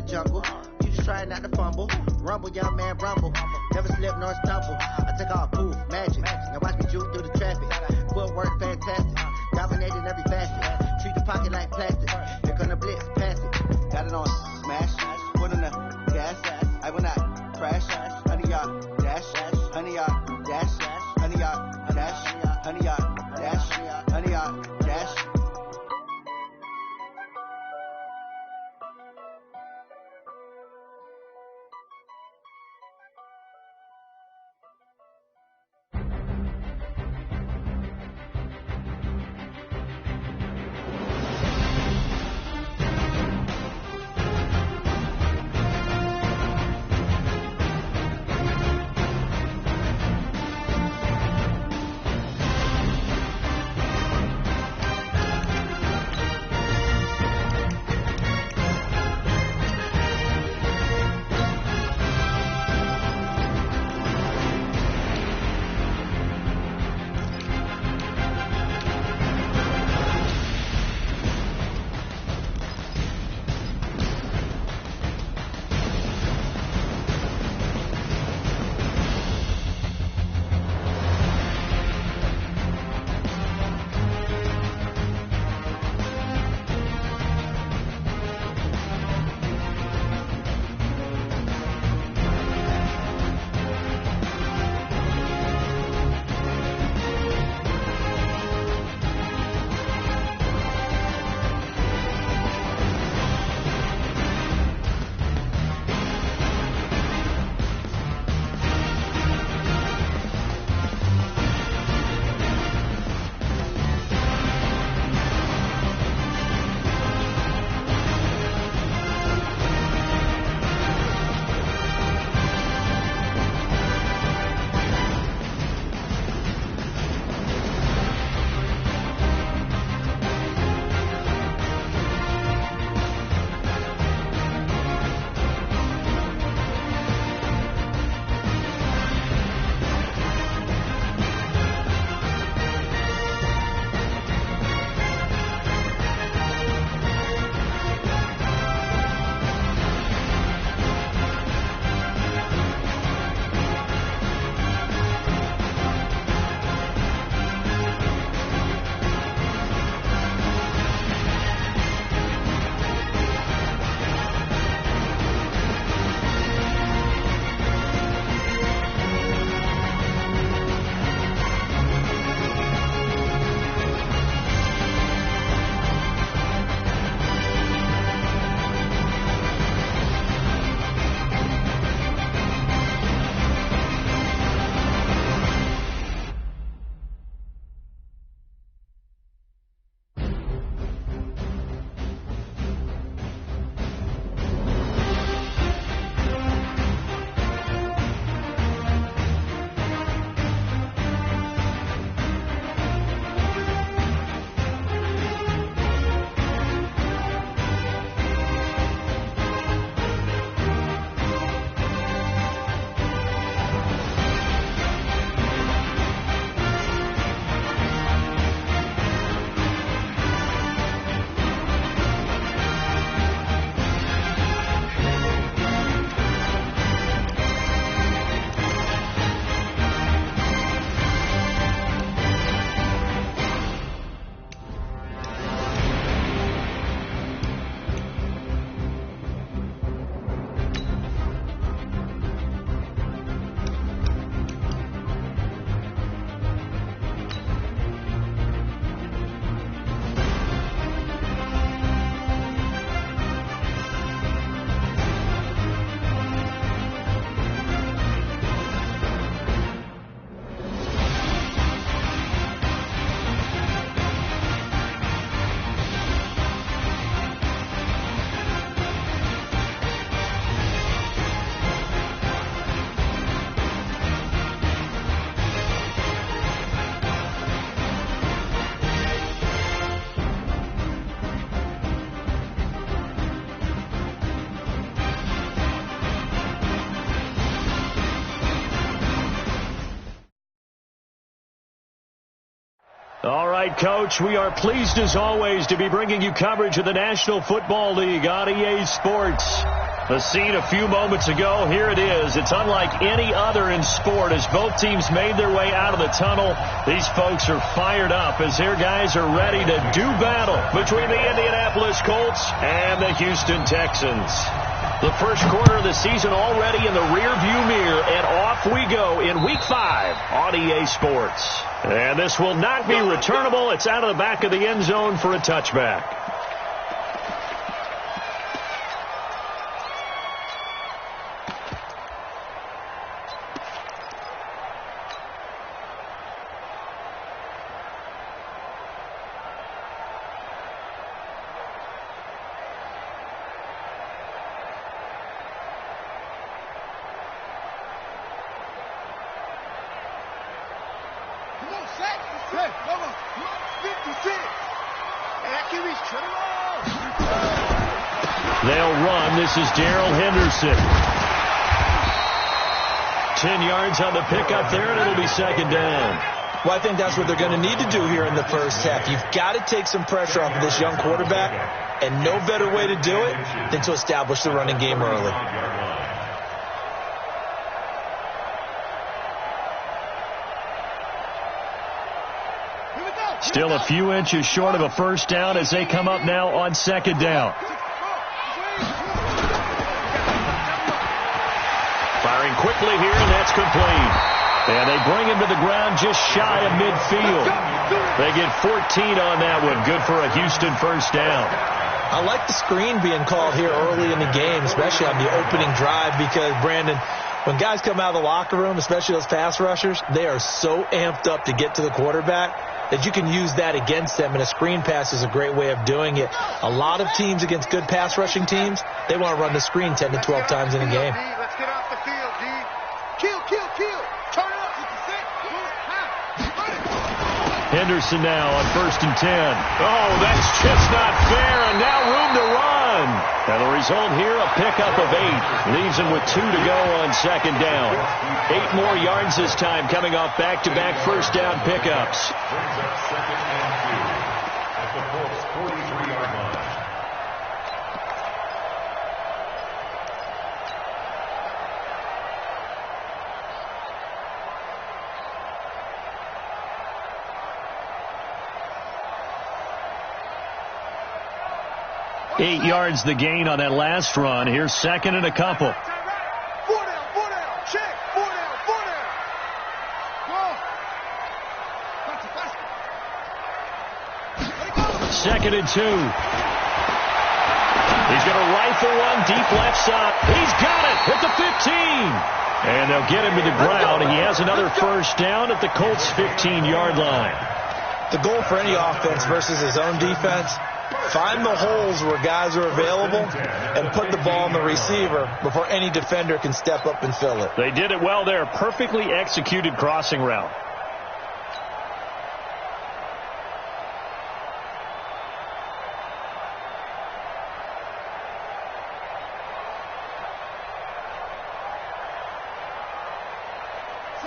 the jungle. You just trying not to fumble. Rumble, young man, rumble. Never slip nor stumble. I take off, poof, magic. Now watch me juke through the traffic. Footwork fantastic. Dominating every facet. Treat the pocket like plastic. Here come the blitz, pass it. Got it on smash. Foot on the gas. I will not crash. Honey yard dash. Honey yard dash. Honey yard dash. Honey yard dash. Honey yard dash. All right, Coach, we are pleased as always to be bringing you coverage of the National Football League on EA Sports. The scene a few moments ago, here it is. It's unlike any other in sport as both teams made their way out of the tunnel. These folks are fired up as their guys are ready to do battle between the Indianapolis Colts and the Houston Texans. The first quarter of the season already in the rearview mirror, and off we go in Week 5 on EA Sports. And this will not be returnable. It's out of the back of the end zone for a touchback. They'll run. This is Darrell Henderson. 10 yards on the pickup there, and it'll be second down. Well, I think that's what they're going to need to do here in the first half. You've got to take some pressure off of this young quarterback, and no better way to do it than to establish the running game early. Still a few inches short of a first down as they come up now on second down. Firing quickly here, and that's complete. And they bring him to the ground just shy of midfield. They get 14 on that one. Good for a Houston first down. I like the screen being called here early in the game, especially on the opening drive, because, Brandon, when guys come out of the locker room, especially those pass rushers, they are so amped up to get to the quarterback that you can use that against them, and a screen pass is a great way of doing it. A lot of teams against good pass rushing teams, they want to run the screen 10 to 12 times in a game. Let's get off the field, D. Kill. Turn up. Henderson now on 1st and 10. Oh, that's just not fair, and now room to run. And the result here, a pickup of 8. Leaves him with 2 to go on second down. 8 more yards this time coming off back-to-back first down pickups. At the Colts 43-yard line. Eight yards the gain on that last run. Here's second and a couple. 4 down. Check. 4 down. Go. Second and 2. He's going to rifle one deep left side. He's got it at the 15. And they'll get him to the ground. He has another first down at the Colts' 15-yard line. The goal for any offense versus his own defense, find the holes where guys are available and put the ball on the receiver before any defender can step up and fill it. They did it well there. Perfectly executed crossing route.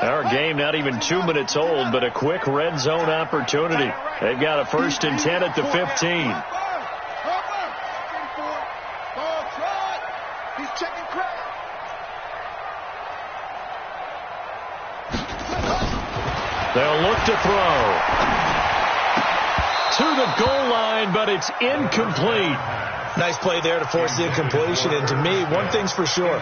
Our game not even 2 minutes old, but a quick red zone opportunity. They've got a 1st and 10 at the 15. They'll look to throw. To the goal line, but it's incomplete. Nice play there to force the incompletion. And to me, one thing's for sure.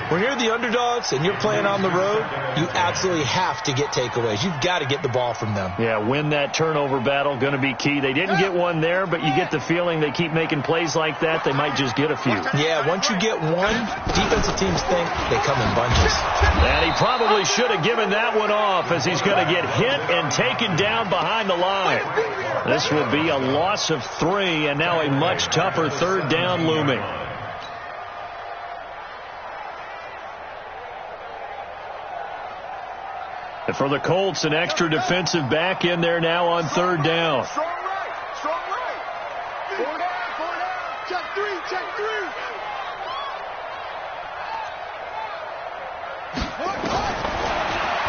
When you're the underdogs and you're playing on the road, you absolutely have to get takeaways. You've got to get the ball from them. Yeah, win that turnover battle, going to be key. They didn't get one there, but you get the feeling they keep making plays like that, they might just get a few. Yeah, once you get one, defensive teams think they come in bunches. And he probably should have given that one off as he's going to get hit and taken down behind the line. This will be a loss of 3, and now a much tougher third down looming. And for the Colts, an extra defensive back in there now on third down. Strong right. 4 down. Check 3.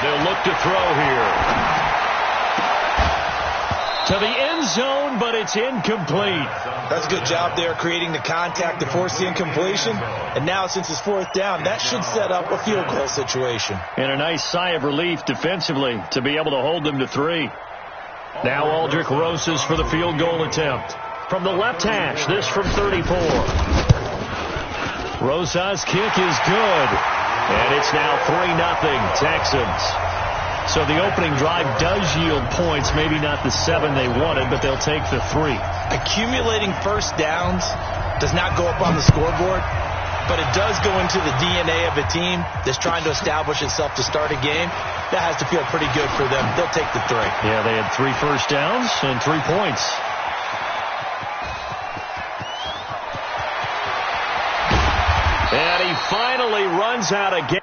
They'll look to throw here. to the end zone, but it's incomplete. That's a good job there creating the contact to force the incompletion. And now since it's fourth down, that should set up a field goal situation. And a nice sigh of relief defensively to be able to hold them to 3. Now Aldrich Rosas for the field goal attempt. From the left hash, this from 34. Rosas' kick is good. And it's now 3-0 Texans. So the opening drive does yield points, maybe not the 7 they wanted, but they'll take the 3. Accumulating first downs does not go up on the scoreboard, but it does go into the DNA of a team that's trying to establish itself to start a game. That has to feel pretty good for them. They'll take the 3. Yeah, they had 3 first downs and 3 points. And he finally runs out of gas.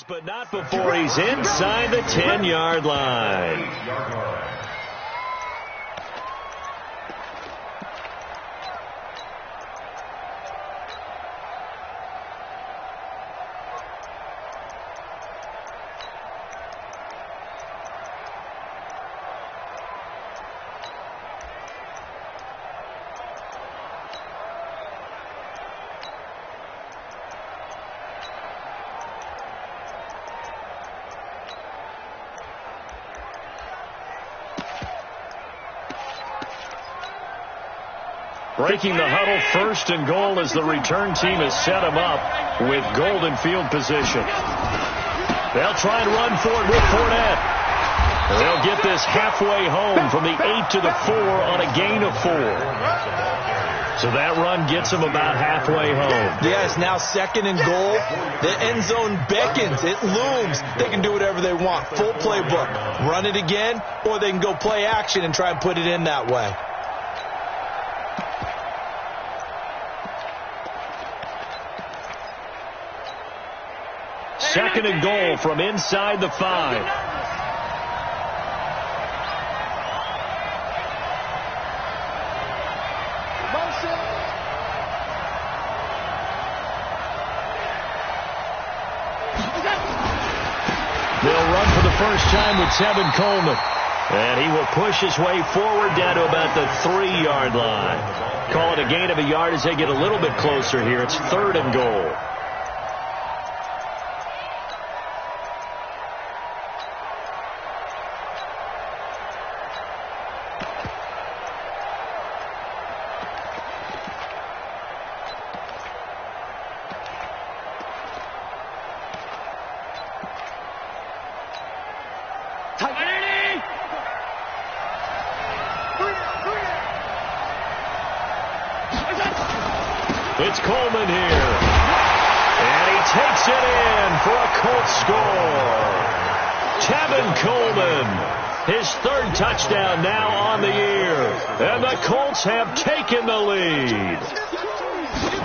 But not before he's inside the 10-yard line. Breaking the huddle, first and goal as the return team has set him up with golden field position. They'll try and run for it with Fournette. They'll get this halfway home from the 8 to the 4 on a gain of 4. So that run gets them about halfway home. Yeah, it's now second and goal. The end zone beckons. It looms. They can do whatever they want. Full playbook. Run it again, or they can go play action and try and put it in that way. Second and goal from inside the 5. They'll run for the first time with Tevin Coleman. And he will push his way forward down to about the 3-yard line. Call it a gain of a yard as they get a little bit closer here. It's third and goal. It's Coleman here. And he takes it in for a Colts score. Tevin Coleman, his third touchdown now on the year. And the Colts have taken the lead.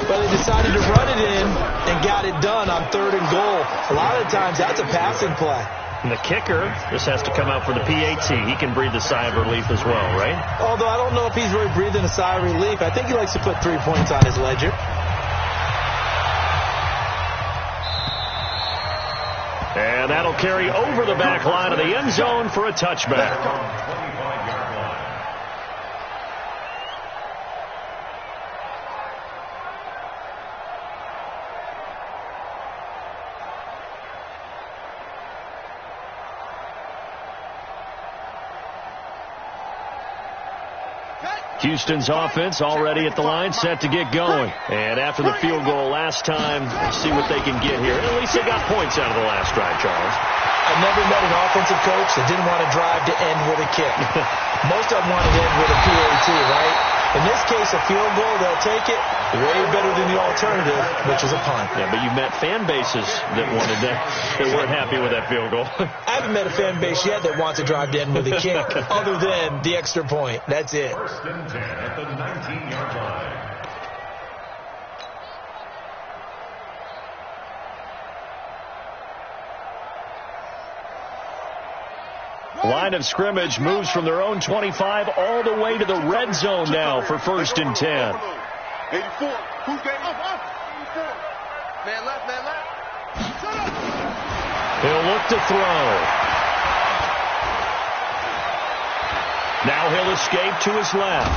But they decided to run it in and got it done on third and goal. A lot of the times that's a passing play. And the kicker just has to come out for the PAT. He can breathe a sigh of relief as well, right? Although I don't know if he's really breathing a sigh of relief. I think he likes to put 3 points on his ledger. And that'll carry over the back line of the end zone for a touchback. Houston's offense already at the line, set to get going. And after the field goal last time, see what they can get here. At least they got points out of the last drive, Charles. I've never met an offensive coach that didn't want to drive to end with a kick. Most of them want to end with a PAT, right? In this case, a field goal, they'll take it. Way better than the alternative, which is a punt. Yeah, but you met fan bases that wanted that, that weren't happy with that field goal. I haven't met a fan base yet that wants to drive to end with a kick, other than the extra point. That's it. First and 10 at the 19-yard line. Line of scrimmage moves from their own 25 all the way to the red zone now for 1st and 10. 84. Who's getting up? 84. Man left, man left. Shut up. He'll look to throw. Now he'll escape to his left.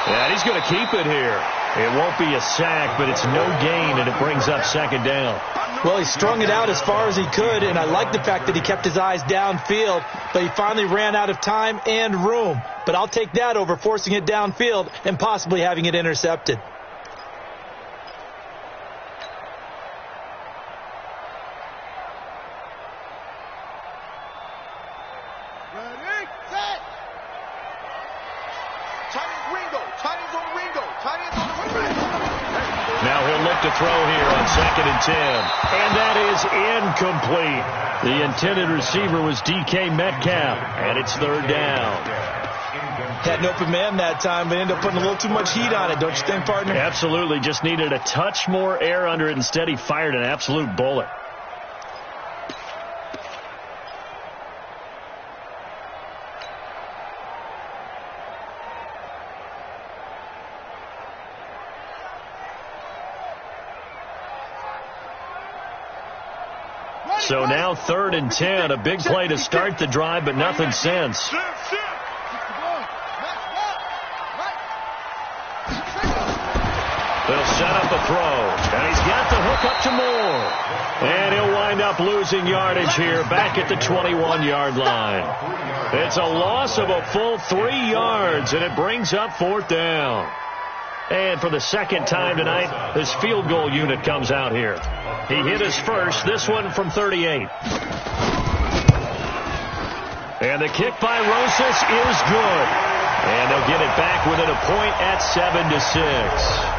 And he's going to keep it here. It won't be a sack, but it's no gain, and it brings up 2nd down. Well, he strung it out as far as he could, and I like the fact that he kept his eyes downfield, but he finally ran out of time and room. But I'll take that over forcing it downfield and possibly having it intercepted. Ready, set. Chinese Ringo. Chinese on Ringo. Chinese on the Ringo. Now he'll look to throw here on 2nd and 10. And that is incomplete. The intended receiver was DK Metcalf, and it's 3rd down. Had an open man that time, but ended up putting a little too much heat on it, don't you think, partner? Absolutely. Just needed a touch more air under it. Instead, he fired an absolute bullet. So now 3rd and 10, a big play to start the drive, but nothing since. They'll set up a throw, and he's got the hook up to Moore. And he'll wind up losing yardage here back at the 21-yard line. It's a loss of a full 3 yards, and it brings up 4th down. And for the 2nd time tonight, this field goal unit comes out here. He hit his first, this one from 38. And the kick by Rosas is good. And they'll get it back within a point at 7-6.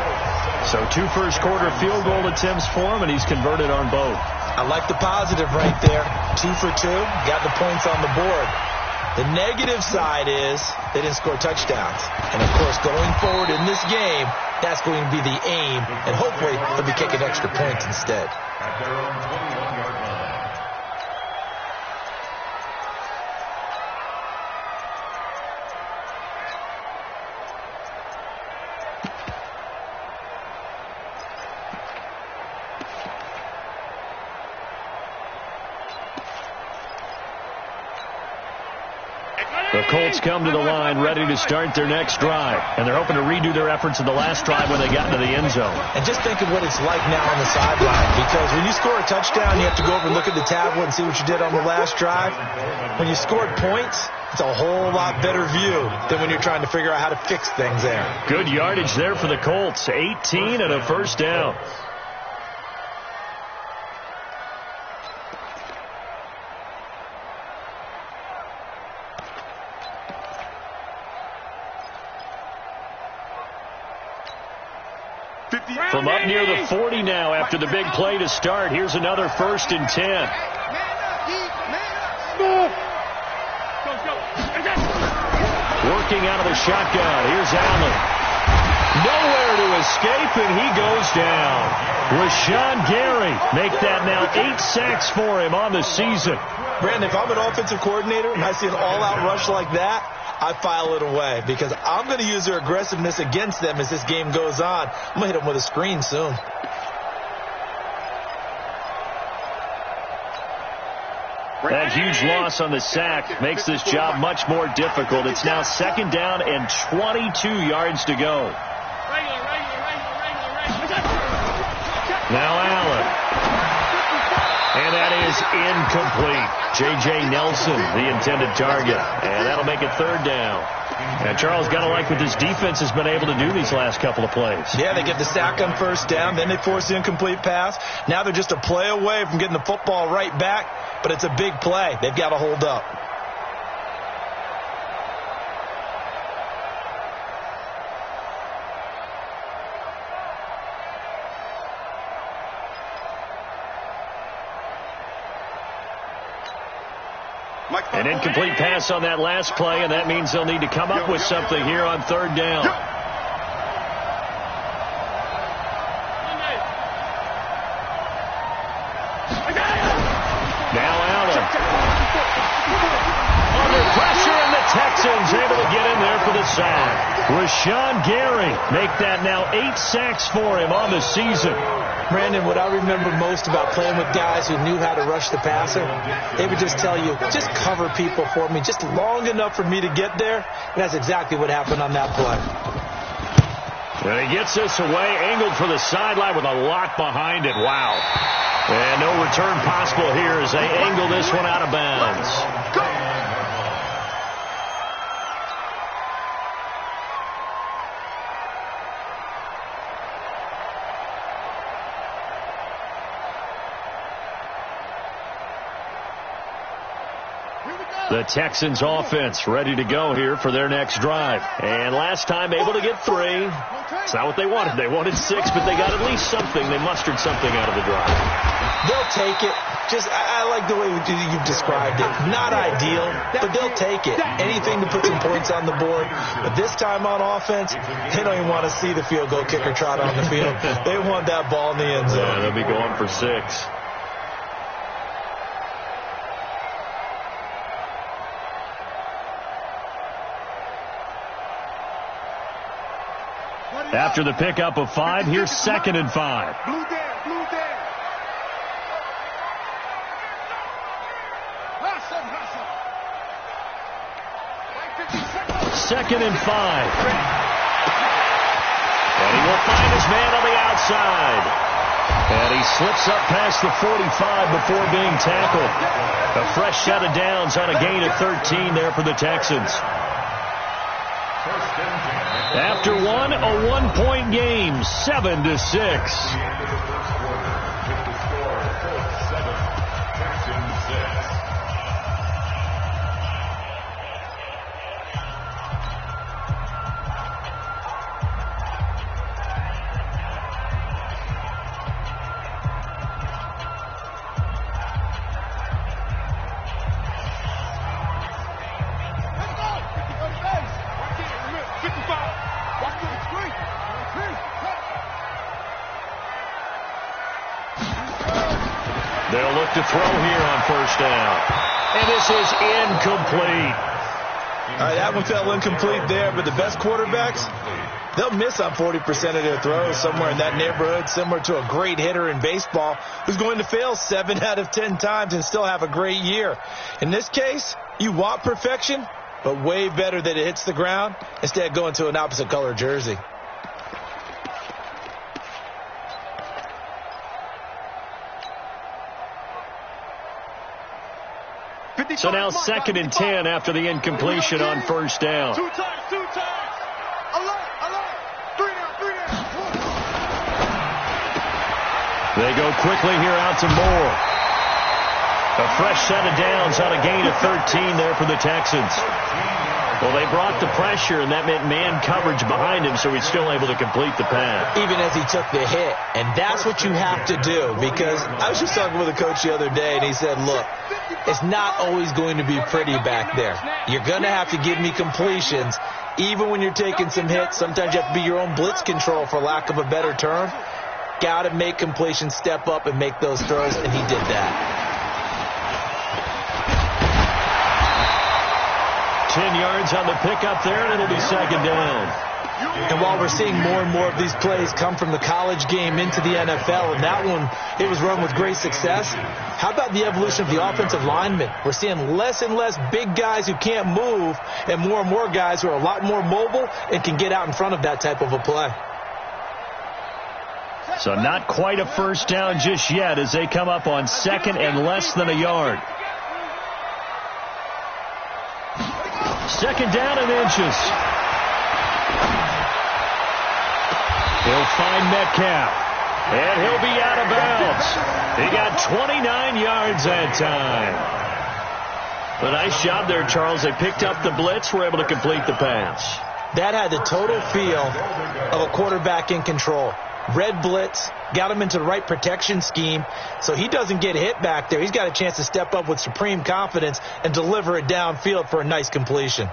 So 2 first-quarter field goal attempts for him, and he's converted on both. I like the positive right there. 2 for 2, got the points on the board. The negative side is they didn't score touchdowns. And, of course, going forward in this game, that's going to be the aim. And hopefully they'll be kicking extra points instead. At their own 21-yard line. The Colts come to the line ready to start their next drive. And they're hoping to redo their efforts in the last drive when they got into the end zone. And just think of what it's like now on the sideline. Because when you score a touchdown, you have to go over and look at the tablet and see what you did on the last drive. When you scored points, it's a whole lot better view than when you're trying to figure out how to fix things there. Good yardage there for the Colts. 18 and a 1st down. From up near the 40 now after the big play to start. Here's another 1st and 10. Working out of the shotgun. Here's Allen. Nowhere to escape, and he goes down. Rashawn Gary make that now 8 sacks for him on the season. Brandon, if I'm an offensive coordinator and I see an all-out rush like that, I file it away because I'm going to use their aggressiveness against them as this game goes on. I'm going to hit them with a screen soon. That huge loss on the sack makes this job much more difficult. It's now 2nd down and 22 yards to go. Now Allen. And that is incomplete. J.J. Nelson, the intended target. And that'll make it 3rd down. And Charles, got to like what this defense has been able to do these last couple of plays. Yeah, they get the sack on 1st down. Then they force the incomplete pass. Now they're just a play away from getting the football right back. But it's a big play. They've got to hold up. An incomplete pass on that last play, and that means they'll need to come up with something here on 3rd down. Now Allen. Texans able to get in there for the sack. Rashawn Gary make that now 8 sacks for him on the season. Brandon, what I remember most about playing with guys who knew how to rush the passer, they would just tell you, just cover people for me, just long enough for me to get there. And that's exactly what happened on that play. And he gets this away, angled for the sideline with a lot behind it. Wow. And no return possible here as they angle this one out of bounds. The Texans offense ready to go here for their next drive. And last time able to get 3. It's not what they wanted. They wanted 6, but they got at least something. They mustered something out of the drive. They'll take it. I like the way you've described it. Not ideal, but they'll take it. Anything to put some points on the board. But this time on offense, they don't even want to see the field goal kicker trot on the field. They want that ball in the end zone. Yeah, they'll be going for 6. After the pickup of 5, here's 2nd and 5. Blue there, blue there. Hustle. 2nd and 5. And he will find his man on the outside. And he slips up past the 45 before being tackled. A fresh set of downs on a gain of 13 there for the Texans. After one, a 1-point game, 7-6. They'll look to throw here on 1st down. And this is incomplete. All right, that one fell incomplete there, but the best quarterbacks, they'll miss on 40% of their throws, somewhere in that neighborhood, similar to a great hitter in baseball who's going to fail 7 out of 10 times and still have a great year. In this case, you want perfection, but way better that it hits the ground instead of going to an opposite color jersey. So now 2nd and 10 after the incompletion on 1st down. 2 times. Alert. 3 down. They go quickly here out to Moore. A fresh set of downs on a gain of 13 there for the Texans. Well, they brought the pressure, and that meant man coverage behind him, so he's still able to complete the pass. Even as he took the hit. And that's what you have to do, because I was just talking with a coach the other day, and he said, look, it's not always going to be pretty back there. You're going to have to give me completions. Even when you're taking some hits, sometimes you have to be your own blitz control, for lack of a better term. Got to make completions, step up, and make those throws, and he did that. 10 yards on the pickup there, and it'll be 2nd down. And while we're seeing more and more of these plays come from the college game into the NFL, and that one, it was run with great success, how about the evolution of the offensive linemen? We're seeing less and less big guys who can't move, and more guys who are a lot more mobile and can get out in front of that type of a play. So not quite a 1st down just yet as they come up on 2nd and less than a yard. 2nd down and inches. He'll find Metcalf. And he'll be out of bounds. He got 29 yards that time. A nice job there, Charles. They picked up the blitz, were able to complete the pass. That had the total feel of a quarterback in control. Red blitz, got him into the right protection scheme, so he doesn't get hit back there. He's got a chance to step up with supreme confidence and deliver it downfield for a nice completion.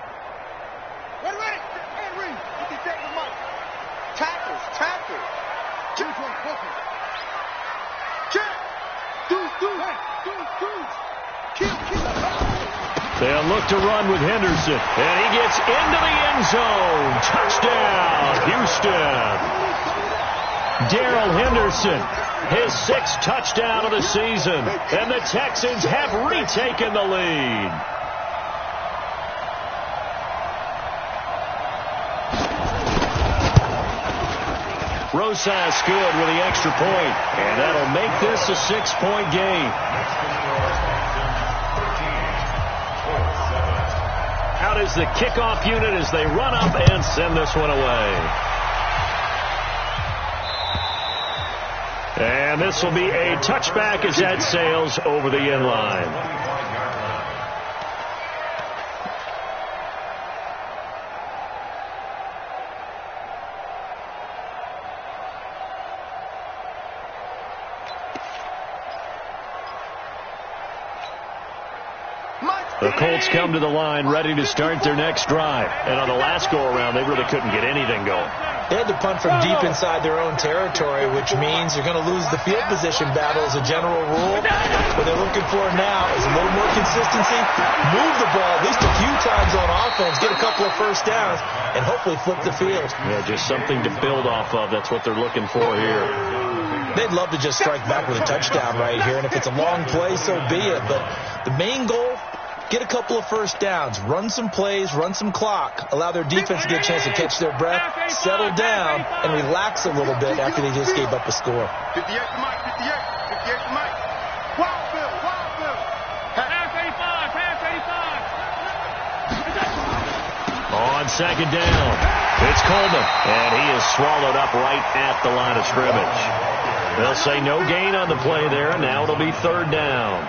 They'll look to run with Henderson. And he gets into the end zone. Touchdown, Houston. Darrell Henderson, his 6th touchdown of the season. And the Texans have retaken the lead. Rosas good with the extra point. And that'll make this a 6-point game. Out is the kickoff unit as they run up and send this one away. And this will be a touchback as that sails over the end line. The Colts come to the line ready to start their next drive. And on the last go-around, they really couldn't get anything going. They had to punt from deep inside their own territory, which means you're going to lose the field position battle as a general rule. What they're looking for now is a little more consistency, move the ball at least a few times on offense, get a couple of first downs, and hopefully flip the field. Yeah, just something to build off of. That's what they're looking for here. They'd love to just strike back with a touchdown right here, and if it's a long play, so be it. But the main goal, get a couple of first downs, run some plays, run some clock, allow their defense to get a chance to catch their breath, settle down, and relax a little bit after they just gave up a score. 58 to Mike, 58 to Mike. Wild Bill, Wild Bill. Pass 85, pass 85. On second down, it's Coleman, and he is swallowed up right at the line of scrimmage. They'll say no gain on the play there, and now it'll be 3rd down.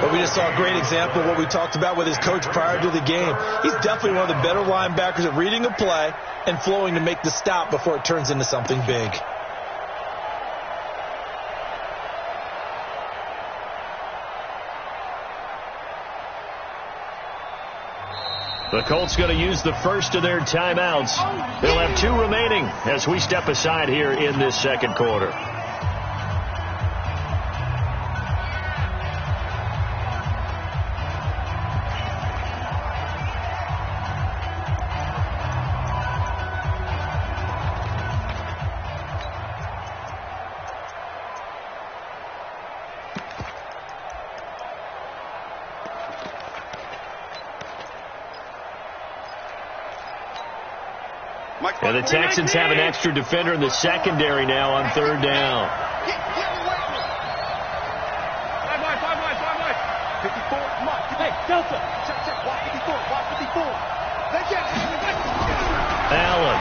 But we just saw a great example of what we talked about with his coach prior to the game. He's definitely one of the better linebackers at reading a play and flowing to make the stop before it turns into something big. The Colts going to use the first of their timeouts. They'll have 2 remaining as we step aside here in this second quarter. And the Texans have an extra defender in the secondary now on 3rd down. 54, Mike. Hey, Delta. Check, watch 54, watch 54. Allen.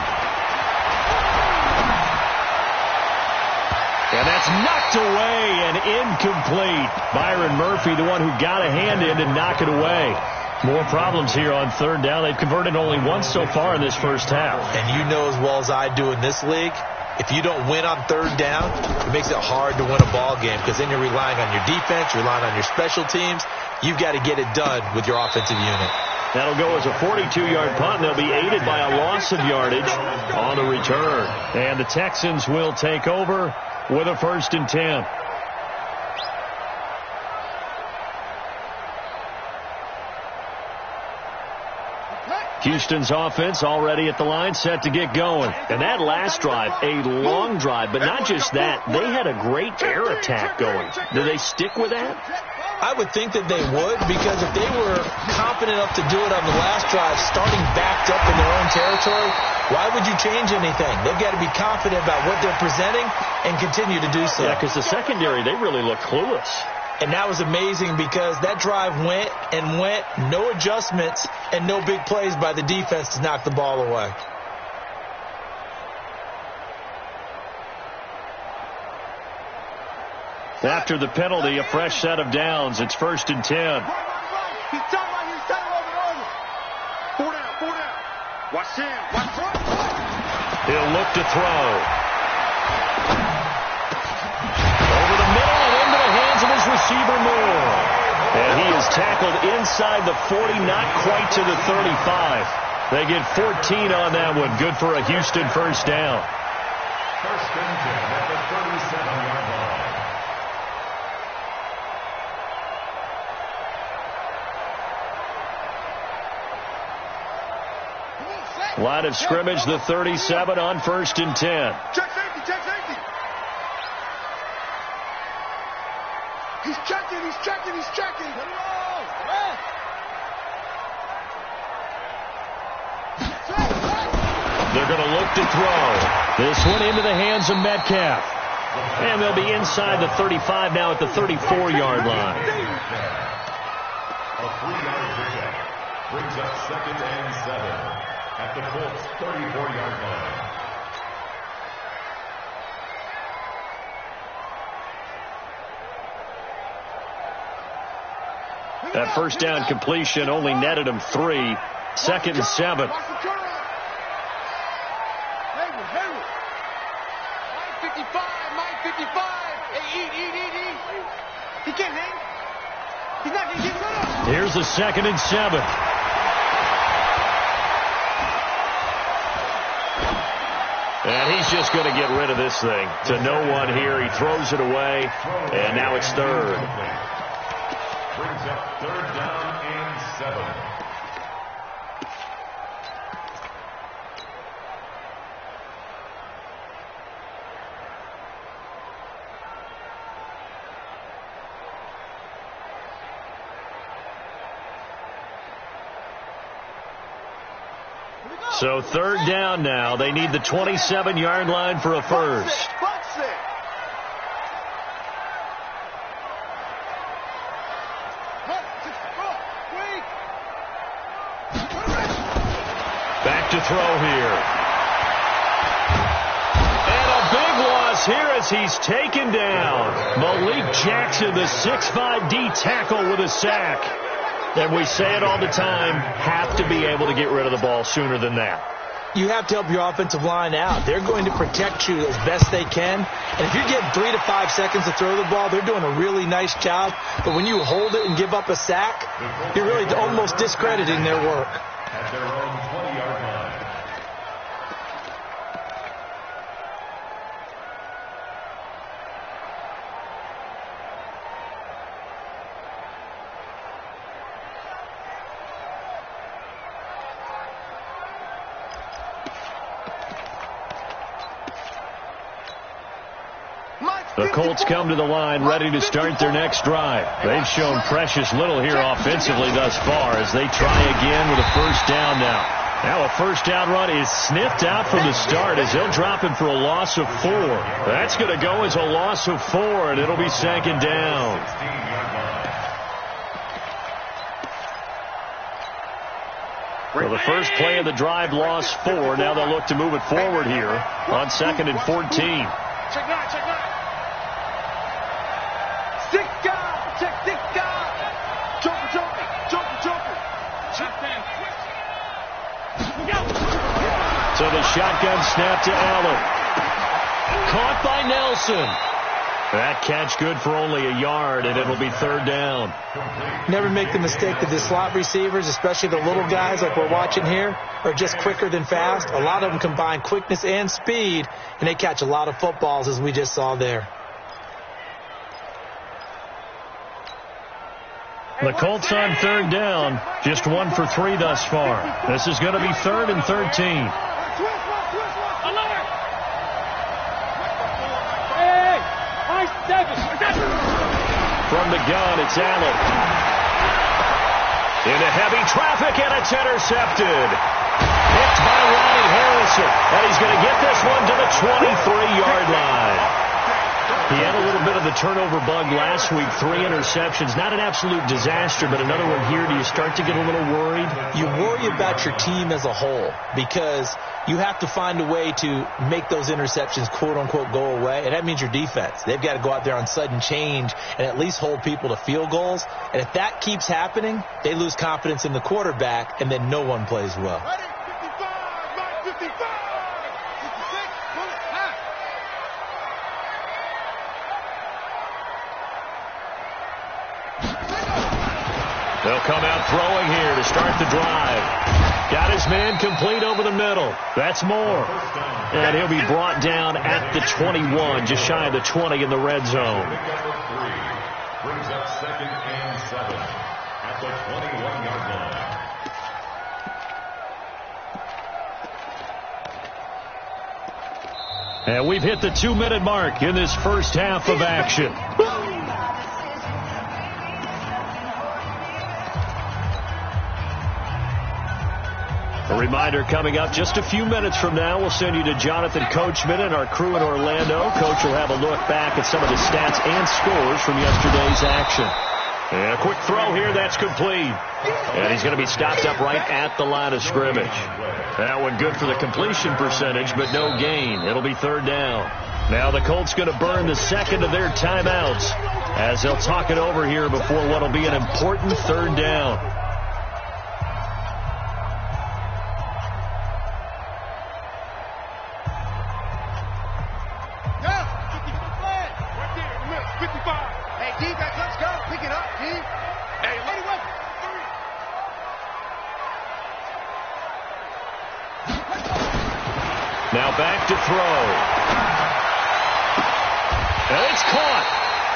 And that's knocked away and incomplete. Byron Murphy, the one who got a hand in to knock it away. More problems here on 3rd down. They've converted only once so far in this first half. And you know as well as I do in this league, if you don't win on 3rd down, it makes it hard to win a ball game because then you're relying on your defense, you're relying on your special teams. You've got to get it done with your offensive unit. That'll go as a 42-yard punt, and they'll be aided by a loss of yardage on the return. And the Texans will take over with a 1st and 10. Houston's offense already at the line, set to get going. And that last drive, a long drive, but not just that. They had a great air attack going. Do they stick with that? I would think that they would, because if they were confident enough to do it on the last drive, starting backed up in their own territory, why would you change anything? They've got to be confident about what they're presenting and continue to do so. Yeah, because the secondary, they really look clueless. And that was amazing because that drive went and went, no adjustments and no big plays by the defense to knock the ball away. After the penalty, a fresh set of downs. It's 1st and 10. He's down. 4 down. Watch him. Watch front. He'll look to throw. Over the middle and into the hands of his receiver Moore. And he is tackled inside the 40, not quite to the 35. They get 14 on that one. Good for a Houston 1st down. 1st and 10 at the 37-yard line. Line of scrimmage, the 37 on 1st and 10. Check safety, check safety. He's checking, he's checking, he's checking. They're going to look to throw. This one into the hands of Metcalf. And they'll be inside the 35 now at the 34-yard line. A 3-yard pickup brings up 2nd and 7 at the Colts 34-yard line. That first down completion only netted him 3. 2nd and 7. Mike 55. Hey, eat. He can't hang. He's not going to get rid of. Here's the 2nd and 7. And he's just going to get rid of this thing. To no one here. He throws it away. And now it's 3rd. Brings up 3rd down and 7. So 3rd down now. They need the 27-yard line for a first. Back to throw here. And a big loss here as he's taken down. Malik Jackson, the 6'5" D tackle with a sack. And we say it all the time, have to be able to get rid of the ball sooner than that. You have to help your offensive line out. They're going to protect you as best they can. And if you're getting 3 to 5 seconds to throw the ball, they're doing a really nice job. But when you hold it and give up a sack, you're really almost discrediting their work. At their own 20-yard line. The Colts come to the line ready to start their next drive. They've shown precious little here offensively thus far as they try again with a first down now. Now a first down run is sniffed out from the start as they'll drop him for a loss of 4. That's going to go as a loss of 4, and it'll be 2nd down. Well, the first play of the drive lost 4. Now they'll look to move it forward here on 2nd and 14. Check that. So the shotgun snap to Allen. Caught by Nelson. That catch good for only a yard, and it'll be 3rd down. Never make the mistake that the slot receivers, especially the little guys like we're watching here, are just quicker than fast. A lot of them combine quickness and speed, and they catch a lot of footballs, as we just saw there. The Colts on 3rd down, just 1 for 3 thus far. This is going to be 3rd and 13. From the gun, it's Allen. Into heavy traffic, and it's intercepted. Picked by Ronnie Harrison, and he's going to get this one to the 23-yard line. He had a little bit of the turnover bug last week, 3 interceptions. Not an absolute disaster, but another one here. Do you start to get a little worried? You worry about your team as a whole because you have to find a way to make those interceptions, quote-unquote, go away, and that means your defense. They've got to go out there on sudden change and at least hold people to field goals. And if that keeps happening, they lose confidence in the quarterback, and then no one plays well. They'll come out throwing here to start the drive. Got his man complete over the middle. That's more. And he'll be brought down at the 21, just shy of the 20 in the red zone. Brings up 2nd and 7 at the 21-yard line. And we've hit the 2-minute mark in this first half of action. A reminder coming up just a few minutes from now, we'll send you to Jonathan Coachman and our crew in Orlando. Coach will have a look back at some of the stats and scores from yesterday's action. And a quick throw here, that's complete. And he's going to be stopped up right at the line of scrimmage. That one good for the completion percentage, but no gain. It'll be third down. Now the Colts going to burn the second of their timeouts as they'll talk it over here before what will be an important third down. Now back to throw. And it's caught.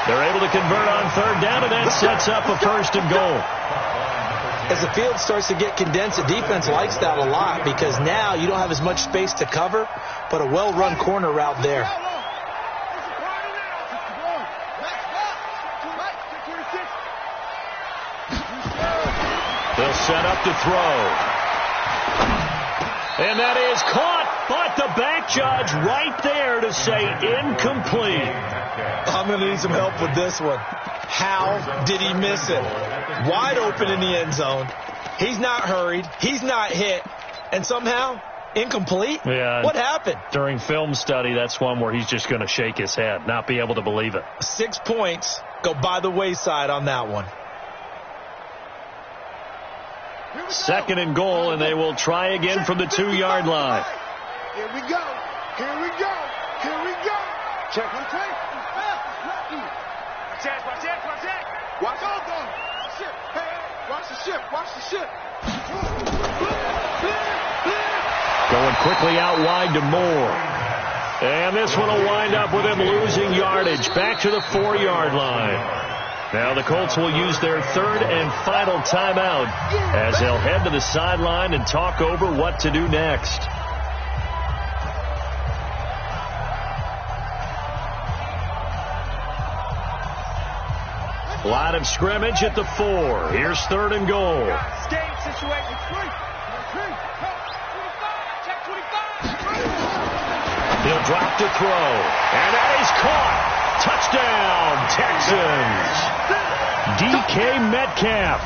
They're able to convert on third down, and that sets up a first and goal. As the field starts to get condensed, the defense likes that a lot because now you don't have as much space to cover, but a well-run corner route there. They'll set up to throw. And that is caught, but the back judge right there to say incomplete. I'm going to need some help with this one. How did he miss it? Wide open in the end zone. He's not hurried. He's not hit. And somehow, incomplete? Yeah. What happened? During film study, that's one where he's just going to shake his head, not be able to believe it. 6 points go by the wayside on that one. Second and goal, and they will try again from the 2-yard line. Here we go. Here we go. Here we go. Check. Watch that. Watch that. Watch that. Watch all go. Ship. Hey, watch the ship. Watch the ship. Going quickly out wide to Moore. And this one will wind up with him losing yardage. Back to the 4-yard line. Now the Colts will use their third and final timeout as they'll head to the sideline and talk over what to do next. Line of scrimmage at the 4. Here's third and goal. Escape situation. 3. Check 25. He'll drop to throw. And that is caught. Touchdown, Texans. DK Metcalf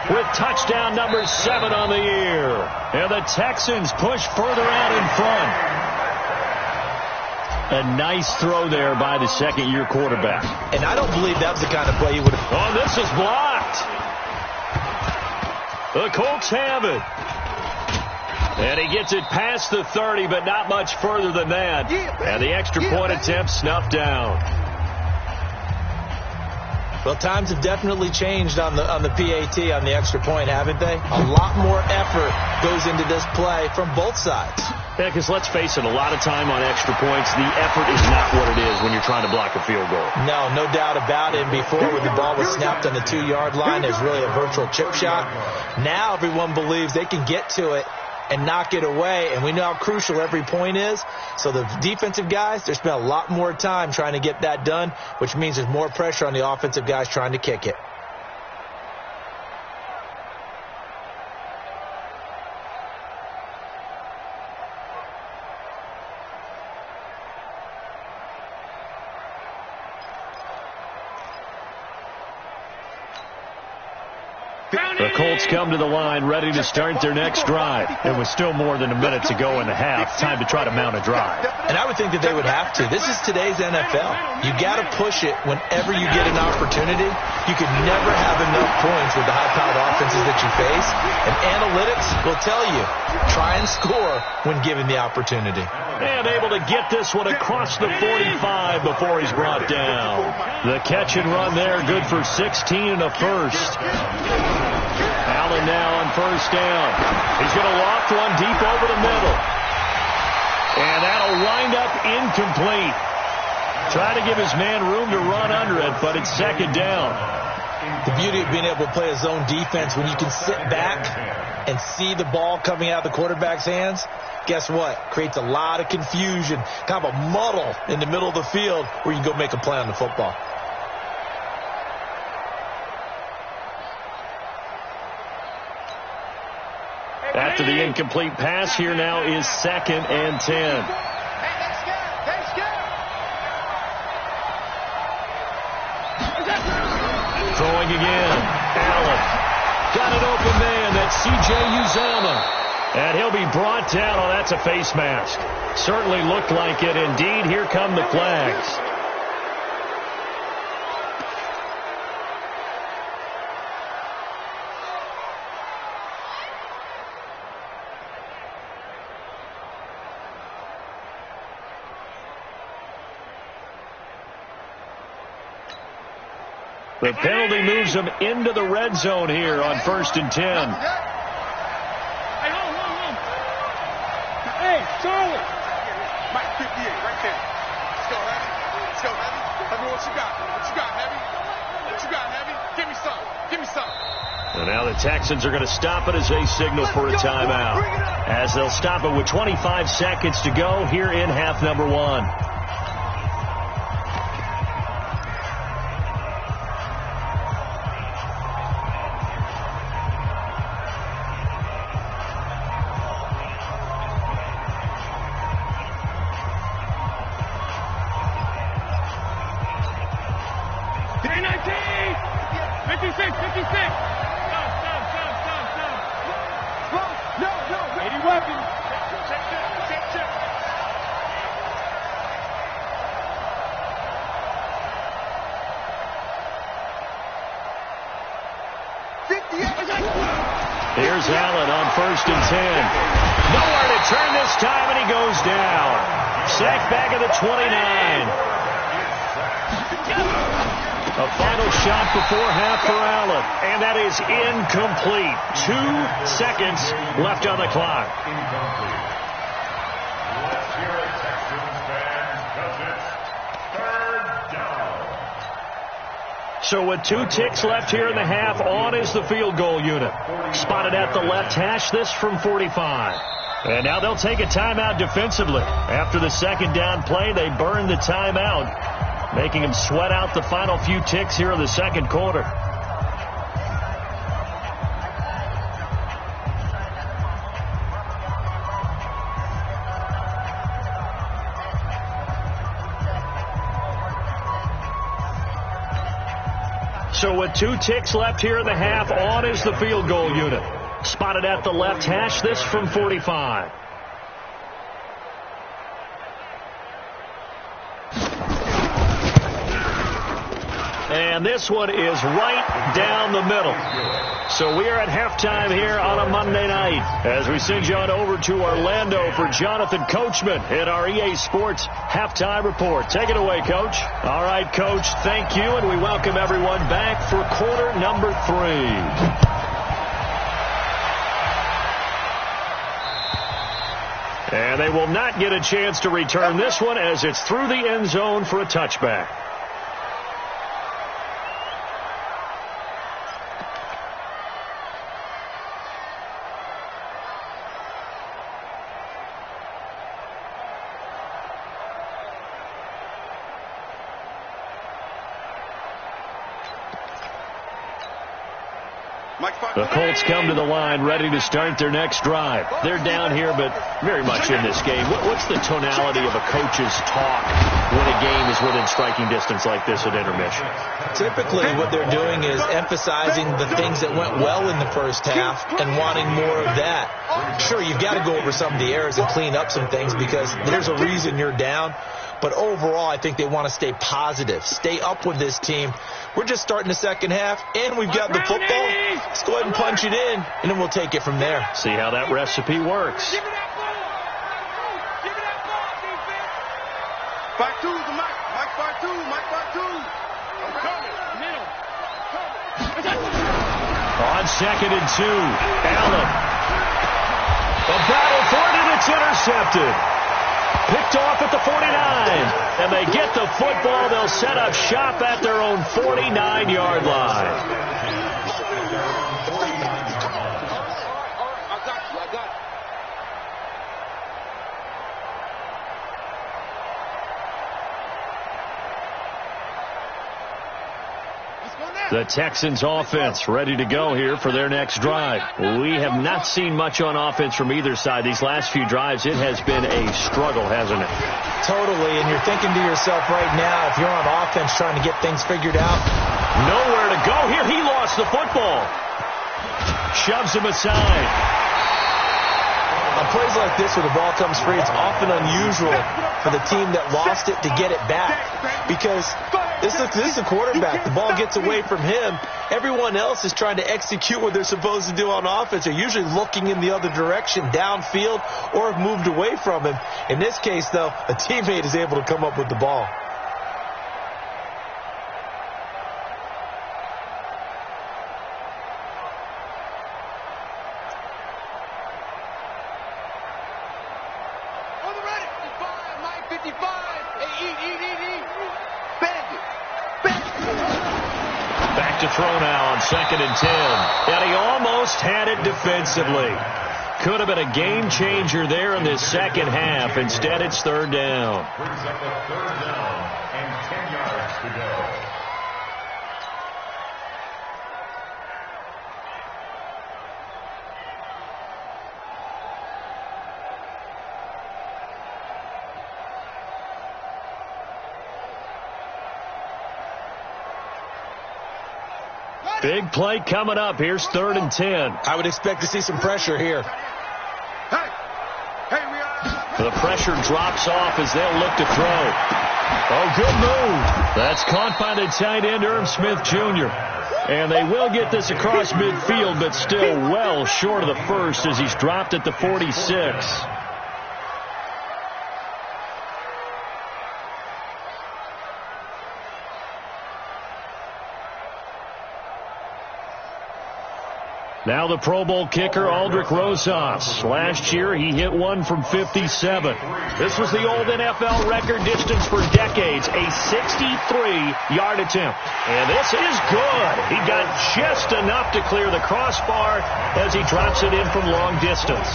with touchdown number 7 on the year. And the Texans push further out in front. A nice throw there by the second-year quarterback. And I don't believe that was the kind of play he would have. Oh, this is blocked. The Colts have it. And he gets it past the 30, but not much further than that. And the extra point attempt snuffed down. Well, times have definitely changed on the PAT, on the extra point, haven't they? A lot more effort goes into this play from both sides. Yeah, because let's face it, a lot of time on extra points, the effort is not what it is when you're trying to block a field goal. No doubt about it. And before, when the ball was snapped on the 2-yard line, there's really a virtual chip shot. Now everyone believes they can get to it and knock it away, and we know how crucial every point is. So the defensive guys, they spent a lot more time trying to get that done, which means there's more pressure on the offensive guys trying to kick it. The Colts come to the line ready to start their next drive. It was still more than a minute to go in the half. Time to try to mount a drive. And I would think that they would have to. This is today's NFL. You got to push it whenever you get an opportunity. You could never have enough points with the high-powered offenses that you face. And analytics will tell you, try and score when given the opportunity. And able to get this one across the 45 before he's brought down. The catch and run there, good for 16 and a first. Allen now on first down. He's going to loft one deep over the middle. And that'll wind up incomplete. Try to give his man room to run under it, but it's second down. The beauty of being able to play a zone defense, when you can sit back and see the ball coming out of the quarterback's hands, guess what? Creates a lot of confusion, kind of a muddle in the middle of the field where you can go make a play on the football. After the incomplete pass, here now is 2nd and 10. Throwing again. Allen. Got an open man. That's C.J. Uzomah. And he'll be brought down. Oh, that's a face mask. Certainly looked like it. Indeed, here come the flags. The penalty moves them into the red zone here on 1st and 10. Hey, hold on. Hey, Charlie. Mike 58, right there. Let's go, Heavy. Let's go, Heavy. Tell me what you got. What you got, Heavy? What you got, Heavy? Give me some. Give me some. And now the Texans are going to stop it as they signal for a timeout. As they'll stop it with 25 seconds to go here in half number 1. Here's Allen on 1st and 10. Nowhere to turn this time, and he goes down. Sacked back at the 29. A final shot before half for Allen, and that is incomplete. 2 seconds left on the clock. Incomplete. Let's hear it, Texans fans, because it's 3rd down. So with 2 ticks left here in the half, on is the field goal unit. Spotted at the left hash, this from 45. And now they'll take a timeout defensively. After the 2nd down play, they burn the timeout, making them sweat out the final few ticks here in the 2nd quarter. So with 2 ticks left here in the half, on is the field goal unit. Spotted at the left hash, this from 45. And this one is right down the middle. So we are at halftime here on a Monday night as we send you on over to Orlando for Jonathan Coachman in our EA Sports Halftime Report. Take it away, Coach. All right, Coach, thank you, and we welcome everyone back for quarter number 3. And they will not get a chance to return this one as it's through the end zone for a touchback. The Colts come to the line ready to start their next drive. They're down here, but very much in this game. What's the tonality of a coach's talk when a game is within striking distance like this at intermission? Typically, what they're doing is emphasizing the things that went well in the first half and wanting more of that. Sure, you've got to go over some of the errors and clean up some things because there's a reason you're down. But overall, I think they want to stay positive, stay up with this team. We're just starting the second half, and we've got the football. Let's go ahead and punch it in, and then we'll take it from there. See how that recipe works. Give me that ball. Give me that ball, defense. Back two, the Mike. Mike back two. Mike back two. I'm coming. Middle. On 2nd and 2, Allen. A battle for it, and it's intercepted. Picked off at the 49. And they get the football. They'll set up shop at their own 49-yard line. The Texans offense ready to go here for their next drive. We have not seen much on offense from either side. These last few drives, it has been a struggle, hasn't it? Totally, and you're thinking to yourself right now, if you're on offense trying to get things figured out. Nowhere to go here. He lost the football. Shoves him aside. On plays like this where the ball comes free, it's often unusual for the team that lost it to get it back because this is a quarterback. The ball gets away from him. Everyone else is trying to execute what they're supposed to do on offense. They're usually looking in the other direction, downfield, or have moved away from him. In this case, though, a teammate is able to come up with the ball. To throw now on 2nd and 10. And he almost had it defensively. Could have been a game changer there in this second half. Instead, it's 3rd down. Brings up a 3rd down and 10 yards to go. Big play coming up. Here's 3rd and 10. I would expect to see some pressure here. The pressure drops off as they'll look to throw. Oh, good move. That's caught by the tight end, Irv Smith Jr. And they will get this across midfield, but still well short of the first as he's dropped at the 46. Now the Pro Bowl kicker, Aldrich Rosas. Last year, he hit one from 57. This was the old NFL record distance for decades, a 63-yard attempt. And this is good. He got just enough to clear the crossbar as he drops it in from long distance.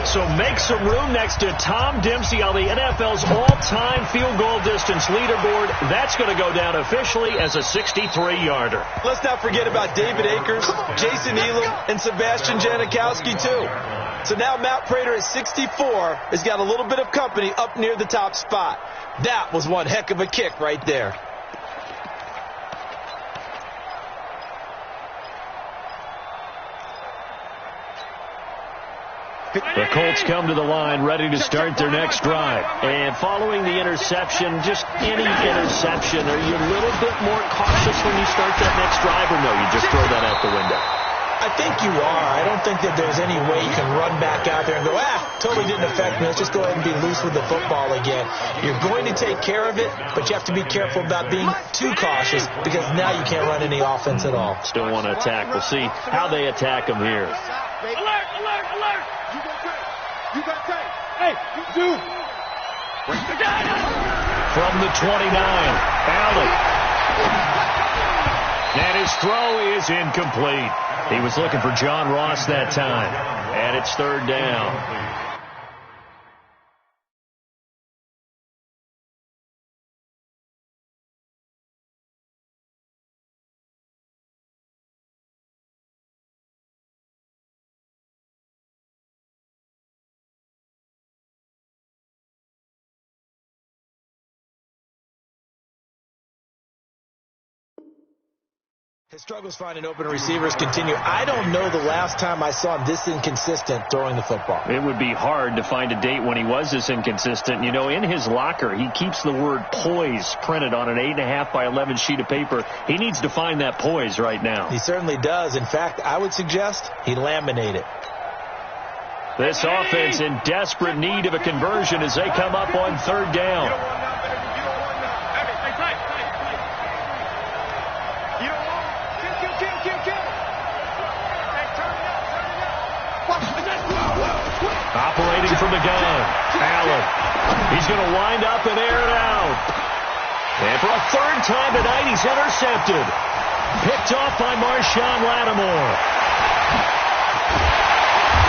So make some room next to Tom Dempsey on the NFL's all-time field goal distance leaderboard. That's going to go down officially as a 63-yarder. Let's not forget about David Akers, Jason Elam, and Sebastian Janikowski, too. So now Matt Prater at 64 has got a little bit of company up near the top spot. That was one heck of a kick right there. The Colts come to the line ready to start their next drive. And following the interception, just any interception, are you a little bit more cautious when you start that next drive, or no, you just throw that out the window? I think you are. I don't think that there's any way you can run back out there and go, totally didn't affect me. Let's just go ahead and be loose with the football again. You're going to take care of it, but you have to be careful about being too cautious because now you can't run any offense at all. Still want to attack. We'll see how they attack them here. Alert, alert, alert! You got tape. Hey, you. From the 29, Allen. And his throw is incomplete. He was looking for John Ross that time. And it's 3rd down. His struggles finding open receivers continue. I don't know the last time I saw him this inconsistent throwing the football. It would be hard to find a date when he was this inconsistent. You know, in his locker, he keeps the word poise printed on an 8.5 by 11 sheet of paper. He needs to find that poise right now. He certainly does. In fact, I would suggest he laminate it. This offense in desperate need of a conversion as they come up on 3rd down. Operating from the gun, Allen. He's going to wind up and air it out. And for a third time tonight, he's intercepted. Picked off by Marshawn Lattimore.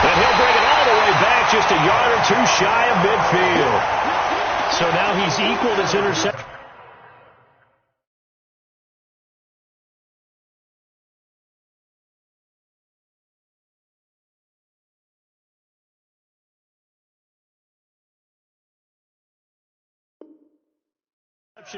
And he'll bring it all the way back just a yard or two shy of midfield. So now he's equaled his interception.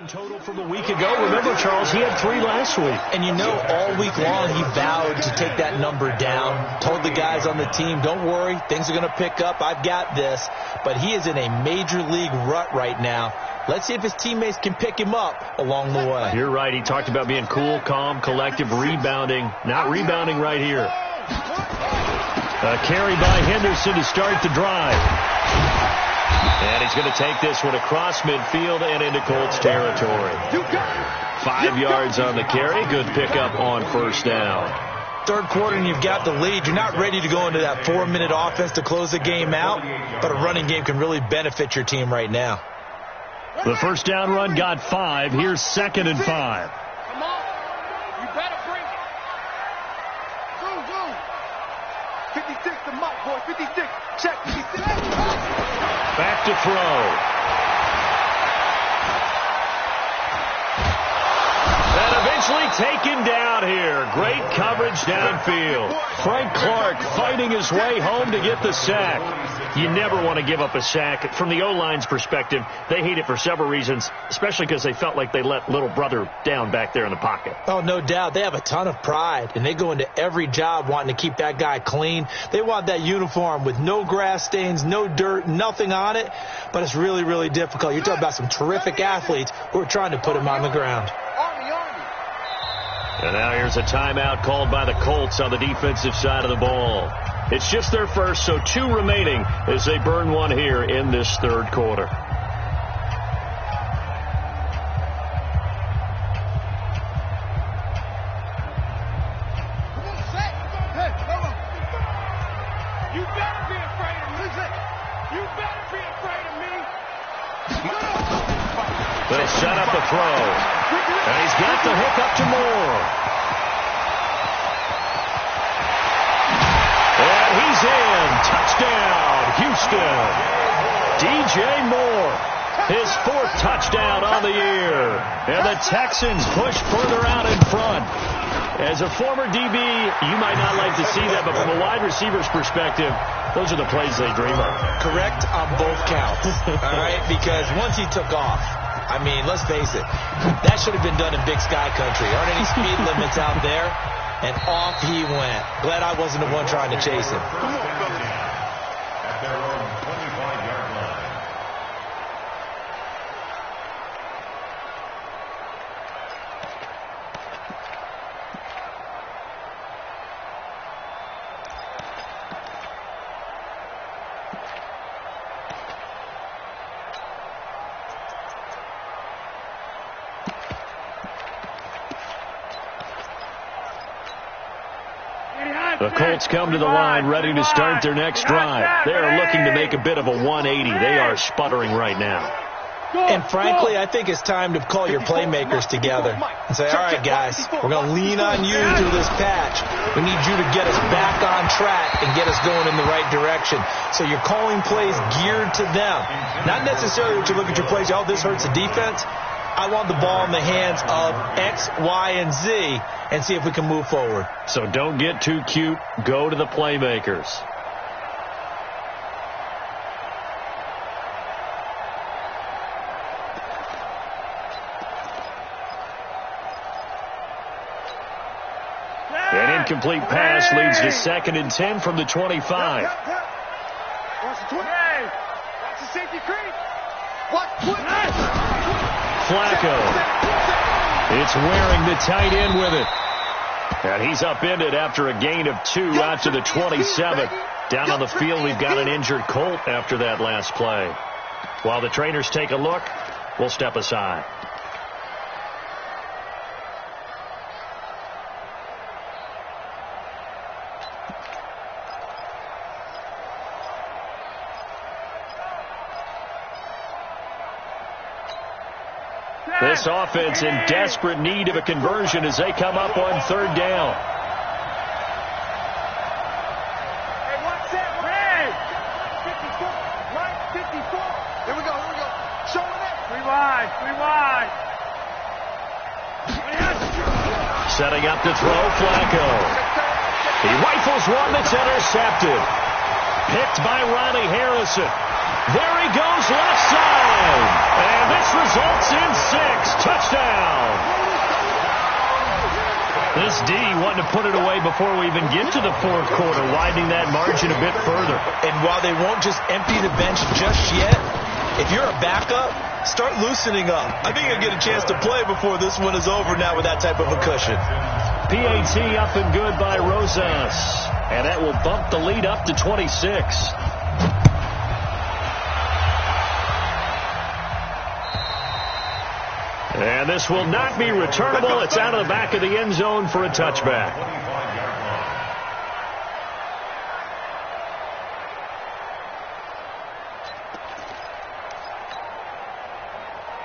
Total from a week ago. Remember, Charles, he had 3 last week. And you know, all week long he vowed to take that number down. Told the guys on the team, don't worry, things are going to pick up. I've got this. But he is in a major league rut right now. Let's see if his teammates can pick him up along the way. You're right. He talked about being cool, calm, collective, rebounding. Not rebounding right here. A carry by Henderson to start the drive. And he's going to take this one across midfield and into Colts territory. 5 yards on the carry. Good pickup on first down. Third quarter and you've got the lead. You're not ready to go into that 4-minute offense to close the game out, but a running game can really benefit your team right now. The first down run got 5. Here's 2nd and 5. Come on. You better bring it. Go. 56 to Mike, boy. 56. Check 56. Back to throw. And eventually taken down here. Great coverage downfield. Frank Clark fighting his way home to get the sack. You never want to give up a sack. From the O-line's perspective, they hate it for several reasons, especially because they felt like they let little brother down back there in the pocket. Oh, no doubt. They have a ton of pride, and they go into every job wanting to keep that guy clean. They want that uniform with no grass stains, no dirt, nothing on it, but it's really, really difficult. You're talking about some terrific athletes who are trying to put him on the ground. And now here's a timeout called by the Colts on the defensive side of the ball. It's just their first, so 2 remaining as they burn one here in this third quarter. You better be afraid of me. You better be afraid of me. They'll set up a throw. And he's got the hook up to Moore. And he's in. Touchdown, Houston. DJ Moore, his 4th touchdown on the year. And the Texans push further out in front. As a former DB, you might not like to see that, but from a wide receiver's perspective, those are the plays they dream of. Correct on both counts, all right? Because once he took off, I mean, let's face it, that should have been done in Big Sky Country. Aren't any speed limits out there? And off he went. Glad I wasn't the one trying to chase him. At their own 25-yard line. The Colts come to the line ready to start their next drive. They are looking to make a bit of a 180. They are sputtering right now. And frankly, I think it's time to call your playmakers together and say, all right, guys, we're going to lean on you through this patch. We need you to get us back on track and get us going in the right direction. So you're calling plays geared to them. Not necessarily that you look at your plays, oh, this hurts the defense. I want the ball in the hands of X, Y, and Z and see if we can move forward. So don't get too cute. Go to the playmakers. An incomplete pass leads to 2nd and 10 from the 25. Watch the safety creep. Flacco. It's wearing the tight end with it. And he's upended after a gain of 2 out to the 27. Down on the field, we've got an injured Colt after that last play. While the trainers take a look, we'll step aside. This offense in desperate need of a conversion as they come up on third down. Hey, watch that. Hey! 54. Mike, 54. Here we go. Showing it. Three wide. Setting up to throw, Flacco. He rifles one that's intercepted. Picked by Ronnie Harrison. There he goes left side. And this results in 6. Touchdown. This D wanted to put it away before we even get to the fourth quarter, widening that margin a bit further. And while they won't just empty the bench just yet, if you're a backup, start loosening up. I think you'll get a chance to play before this one is over now with that type of a cushion. PAT up and good by Rosas. And that will bump the lead up to 26. And this will not be returnable. It's out of the back of the end zone for a touchback.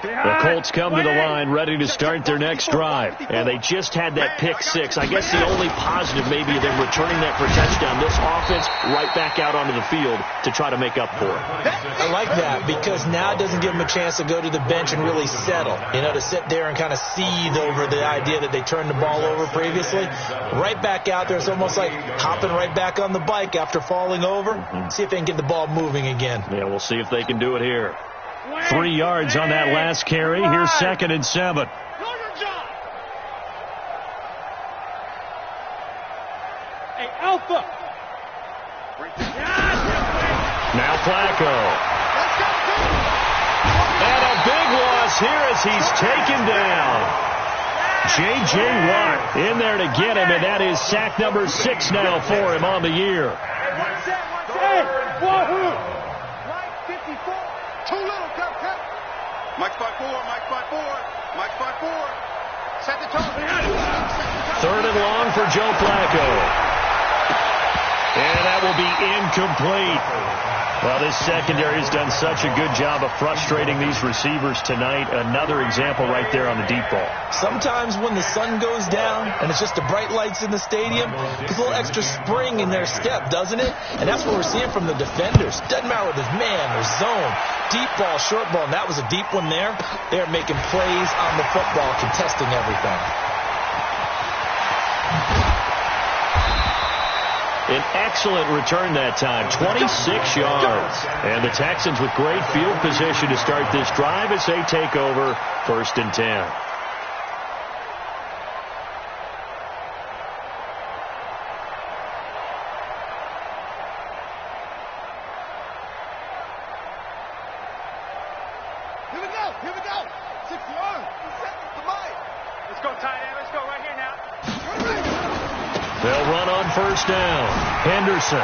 The Colts come to the line ready to start their next drive. And they just had that pick 6. I guess the only positive maybe of them returning that for a touchdown. This offense right back out onto the field to try to make up for it. I like that because now it doesn't give them a chance to go to the bench and really settle. To sit there and kind of seethe over the idea that they turned the ball over previously. Right back out there. It's almost like hopping right back on the bike after falling over. See if they can get the ball moving again. Yeah, we'll see if they can do it here. 3 yards on that last carry. Here's 2nd and 7. Hey, Alpha. Now Flacco. And a big loss here as he's taken down. J.J. Watt in there to get him, and that is sack number 6 now for him on the year. Mike 54. Too little, cut. Mike 5-4. Set the tone. 3rd and long for Joe Flacco. And that will be incomplete. Well, this secondary has done such a good job of frustrating these receivers tonight. Another example right there on the deep ball. Sometimes when the sun goes down and it's just the bright lights in the stadium, there's a little extra spring in their step, doesn't it? And that's what we're seeing from the defenders. Doesn't matter whether it's man or zone, deep ball, short ball, and that was a deep one there. They're making plays on the football, contesting everything. An excellent return that time, 26 yards. And the Texans with great field position to start this drive as they take over 1st and 10. Here we go. 6 yards. Let's go, tight end. Let's go right here now. They'll run on 1st down. Henderson.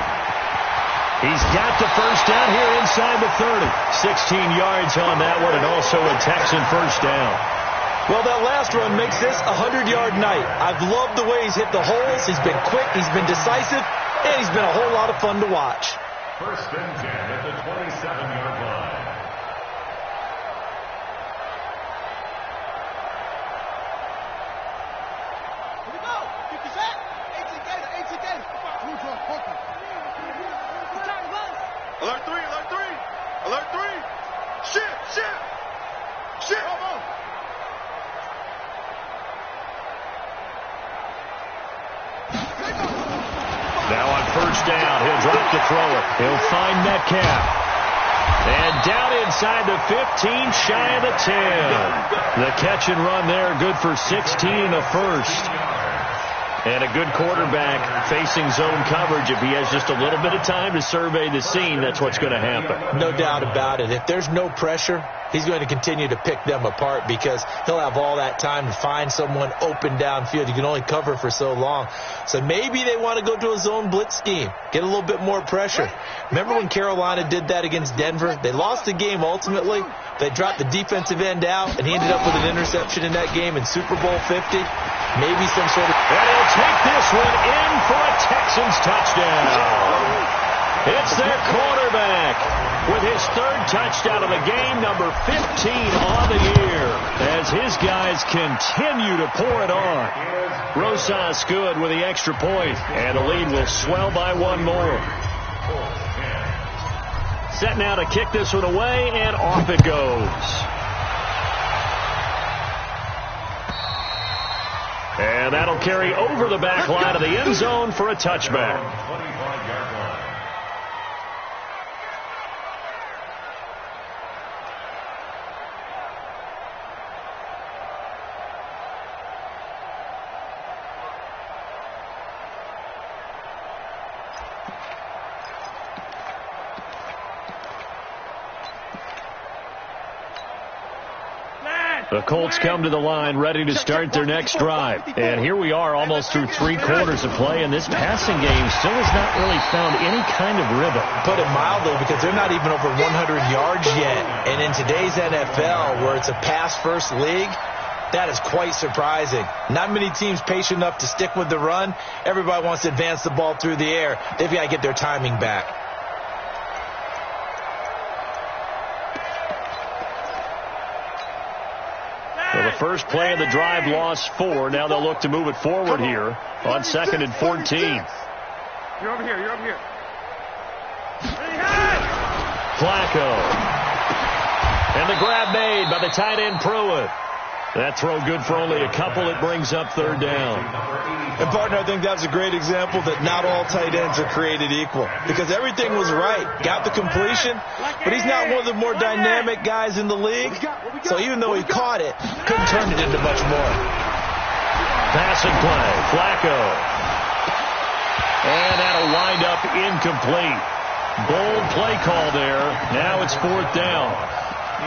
He's got the 1st down here inside the 30. 16 yards on that one, and also a Texan 1st down. Well, that last run makes this a 100-yard night. I've loved the way he's hit the holes. He's been quick. He's been decisive. And he's been a whole lot of fun to watch. 1st and 10 at the 27-yard line. Alert 3. Shit. Now on 1st down, he'll drop to throw it. He'll find Metcalf. And down inside the 15, shy of the 10. The catch and run there, good for 16 and a 1st. And a good quarterback facing zone coverage. If he has just a little bit of time to survey the scene, that's what's going to happen. No doubt about it. If there's no pressure, he's going to continue to pick them apart because he'll have all that time to find someone open downfield. You can only cover for so long. So maybe they want to go to a zone blitz scheme, get a little bit more pressure. Remember when Carolina did that against Denver? They lost the game ultimately. They dropped the defensive end out, and he ended up with an interception in that game in Super Bowl 50. Maybe some sort of... And he'll take this one in for a Texans touchdown. It's their quarterback. with his third touchdown of the game, number 15 on the year, as his guys continue to pour it on. Rosas good with the extra point, and the lead will swell by one more. Set now to kick this one away, and off it goes. And that'll carry over the back line of the end zone for a touchback. The Colts come to the line ready to start their next drive. And here we are almost through 3 quarters of play, and this passing game still has not really found any kind of rhythm. Put it mildly, because they're not even over 100 yards yet. And in today's NFL, where it's a pass-first league, that is quite surprising. Not many teams patient enough to stick with the run. Everybody wants to advance the ball through the air. They've got to get their timing back. Well, the first play of the drive lost 4. Now they'll look to move it forward here on 2nd and 14. You're over here. You're over here. Flacco. And the grab made by the tight end Pruitt. That throw good for only a couple. It brings up 3rd down. And, partner, I think that's a great example that not all tight ends are created equal, because everything was right. Got the completion, but he's not one of the more dynamic guys in the league. So even though he caught it, couldn't turn it into much more. Passing play. Flacco. And that'll wind up incomplete. Bold play call there. Now it's 4th down.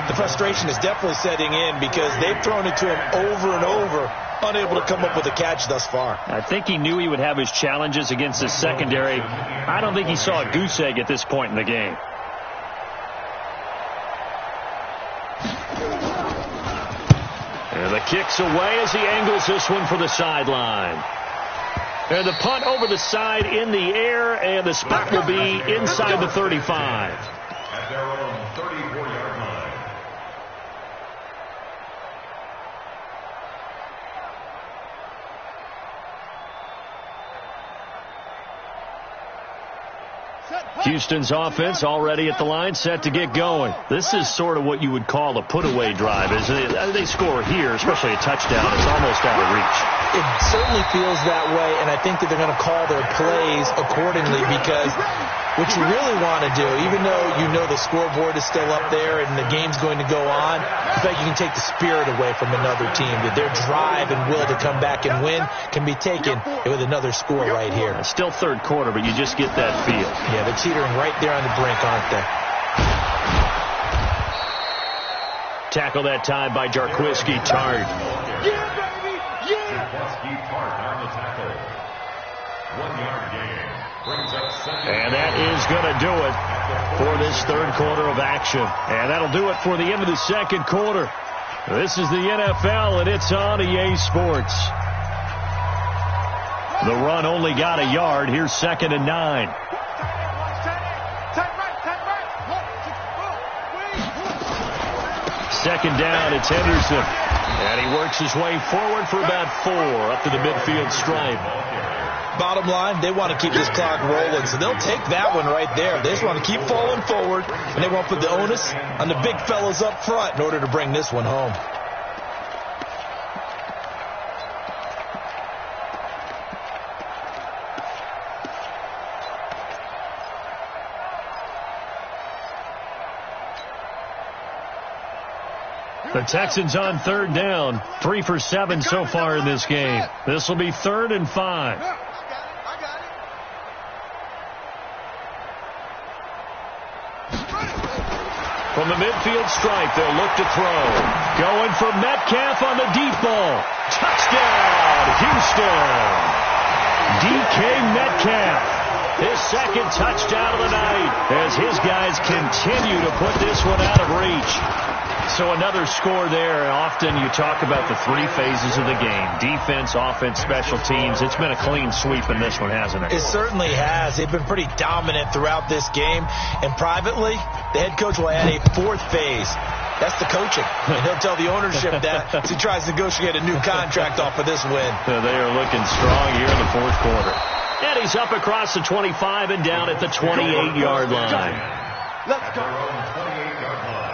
The frustration is definitely setting in, because they've thrown it to him over and over, unable to come up with a catch thus far. I think he knew he would have his challenges against his secondary. I don't think he saw a goose egg at this point in the game. And the kick's away as he angles this one for the sideline. And the punt over the side in the air, and the spot will be inside the 35. At their own 34-yard line. Houston's offense already at the line, set to get going. This is sort of what you would call a put-away drive, isn't it? They score here, especially a touchdown. It's almost out of reach. It certainly feels that way, and I think that they're going to call their plays accordingly, because what you really want to do, even though you know the scoreboard is still up there and the game's going to go on, I think you can take the spirit away from another team. That their drive and will to come back and win can be taken with another score right here. It's still 3rd quarter, but you just get that feel. Yeah, they're teetering right there on the brink, aren't they? Tackle that time by Jarquiski Tart. Yeah, baby! Yeah! Jarquiski Tart on the tackle. 1-yard gain. Brings up 2nd. And that is going to do it for this 3rd quarter of action. And that'll do it for the end of the 2nd quarter. This is the NFL, and it's on EA Sports. The run only got a yard. Here's 2nd and 9. Second down, it's Henderson. And he works his way forward for about 4 up to the midfield stripe. Bottom line, they want to keep this clock rolling, so they'll take that one right there. They just want to keep falling forward, and they want to put the onus on the big fellas up front in order to bring this one home. The Texans on 3rd down. 3 for 7 so far in this game. This will be 3rd and 5. From the midfield stripe, they'll look to throw. Going for Metcalf on the deep ball. Touchdown, Houston. DK Metcalf. His 2nd touchdown of the night as his guys continue to put this one out of reach. So another score there. Often you talk about the three phases of the game: defense, offense, special teams. It's been a clean sweep in this one, hasn't it? It certainly has. They've been pretty dominant throughout this game. And privately, the head coach will add a fourth phase. That's the coaching. And he'll tell the ownership that as he tries to negotiate a new contract off of this win. They are looking strong here in the fourth quarter. And he's up across the 25 and down at the 28-yard line. Let's go. 28-yard line.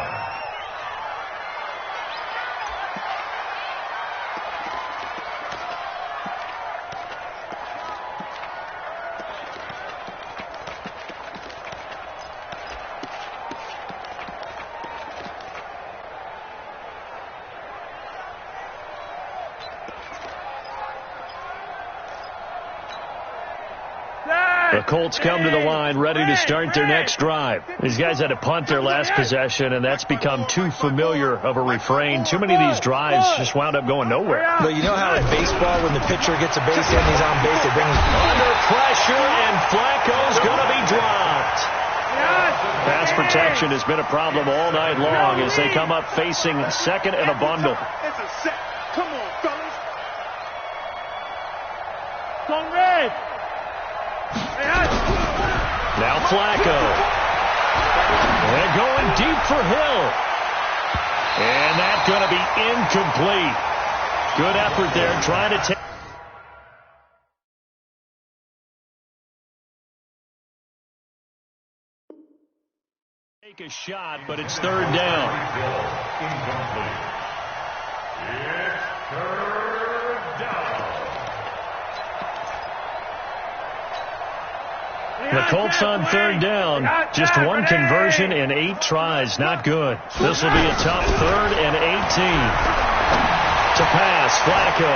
The Colts come to the line ready to start their next drive. These guys had to punt their last possession, and that's become too familiar of a refrain. Too many of these drives just wound up going nowhere. But you know how in baseball, when the pitcher gets a base hit and he's on base, they bring him under pressure, and Flacco's going to be dropped. Pass protection has been a problem all night long as they come up facing second and a bundle. It's a set. Come on, fellas. Come red. Now Flacco. They're going deep for Hill. And that's going to be incomplete. Good effort there trying to take a shot, but it's third down. Incomplete. It's third down. The Colts on third down. Just one conversion in 8 tries. Not good. This will be a tough 3rd and 18. To pass, Flacco.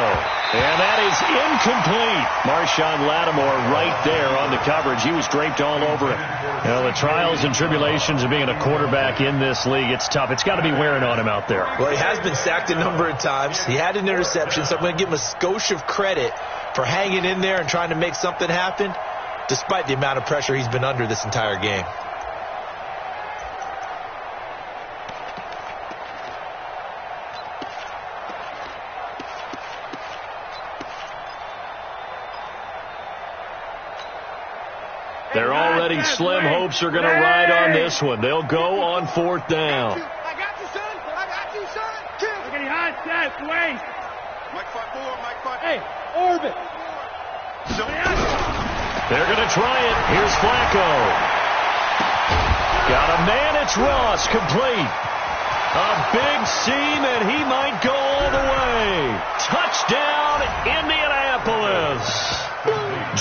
And that is incomplete. Marshawn Lattimore right there on the coverage. He was draped all over it. You know, the trials and tribulations of being a quarterback in this league, it's tough. It's got to be wearing on him out there. Well, he has been sacked a number of times. He had an interception, so I'm going to give him a skosh of credit for hanging in there and trying to make something happen, despite the amount of pressure he's been under this entire game. They're already slim hopes are going to ride on this one. They'll go on 4th down. I got you, son. I got you, son. Look at the high step. Wait. Mike 5-4. Mike 5. Hey, orbit. They're going to try it. Here's Flacco. Got a man. It's Ross. Complete. A big seam, and he might go all the way. Touchdown, Indianapolis.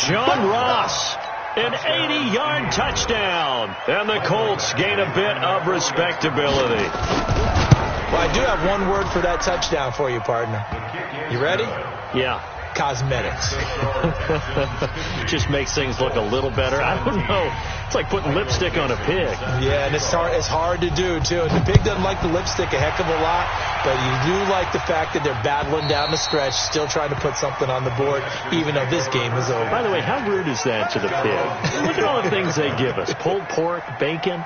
John Ross. An 80-yard touchdown. And the Colts gain a bit of respectability. Well, I do have one word for that touchdown for you, partner. You ready? Yeah. Cosmetics. Just makes things look a little better. I don't know. It's like putting lipstick on a pig. Yeah, and it's hard to do, too. And the pig doesn't like the lipstick a heck of a lot, but you do like the fact that they're battling down the stretch, still trying to put something on the board, even though this game is over. By the way, how rude is that to the pig? Look at all the things they give us. Pulled pork, bacon.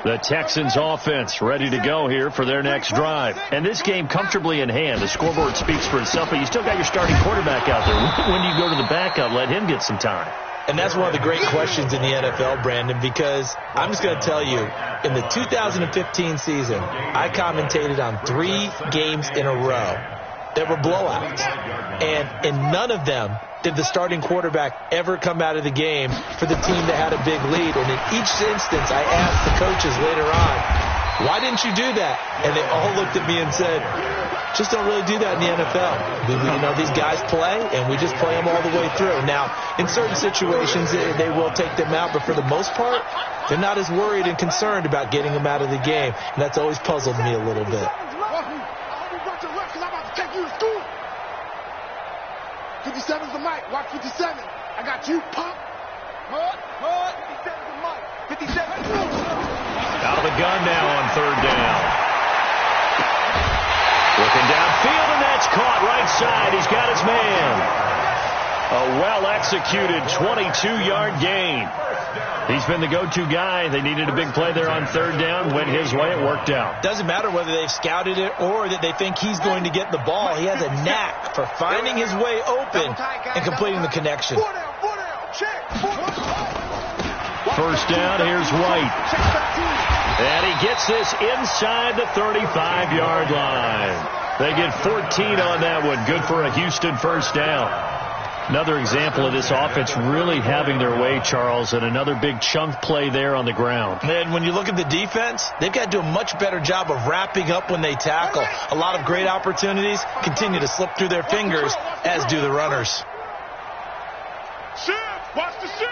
The Texans offense ready to go here for their next drive. And this game comfortably in hand. The scoreboard speaks for itself, but you still got your starting quarterback out there. When do you go to the backup, let him get some time? And that's one of the great questions in the NFL, Brandon, because I'm just going to tell you, in the 2015 season, I commentated on 3 games in a row that were blowouts. And in none of them did the starting quarterback ever come out of the game for the team that had a big lead. And in each instance, I asked the coaches later on, why didn't you do that? And they all looked at me and said, just don't really do that in the NFL. You know, these guys play, and we just play them all the way through. Now, in certain situations, they will take them out, but for the most part, they're not as worried and concerned about getting them out of the game. And that's always puzzled me a little bit. 57's the mic. Watch 57. I got you, pump. Mud. 57's the mic. 57. Out of the gun now on 3rd down. Looking downfield, and that's caught right side. He's got his man. A well-executed 22-yard gain. He's been the go-to guy. They needed a big play there on third down. Went his way. It worked out. Doesn't matter whether they've scouted it or that they think he's going to get the ball. He has a knack for finding his way open and completing the connection. First down, here's White. And he gets this inside the 35-yard line. They get 14 on that one. Good for a Houston first down. Another example of this offense really having their way, Charles, and another big chunk play there on the ground. And when you look at the defense, they've got to do a much better job of wrapping up when they tackle. A lot of great opportunities continue to slip through their fingers, as do the runners. Watch the shift.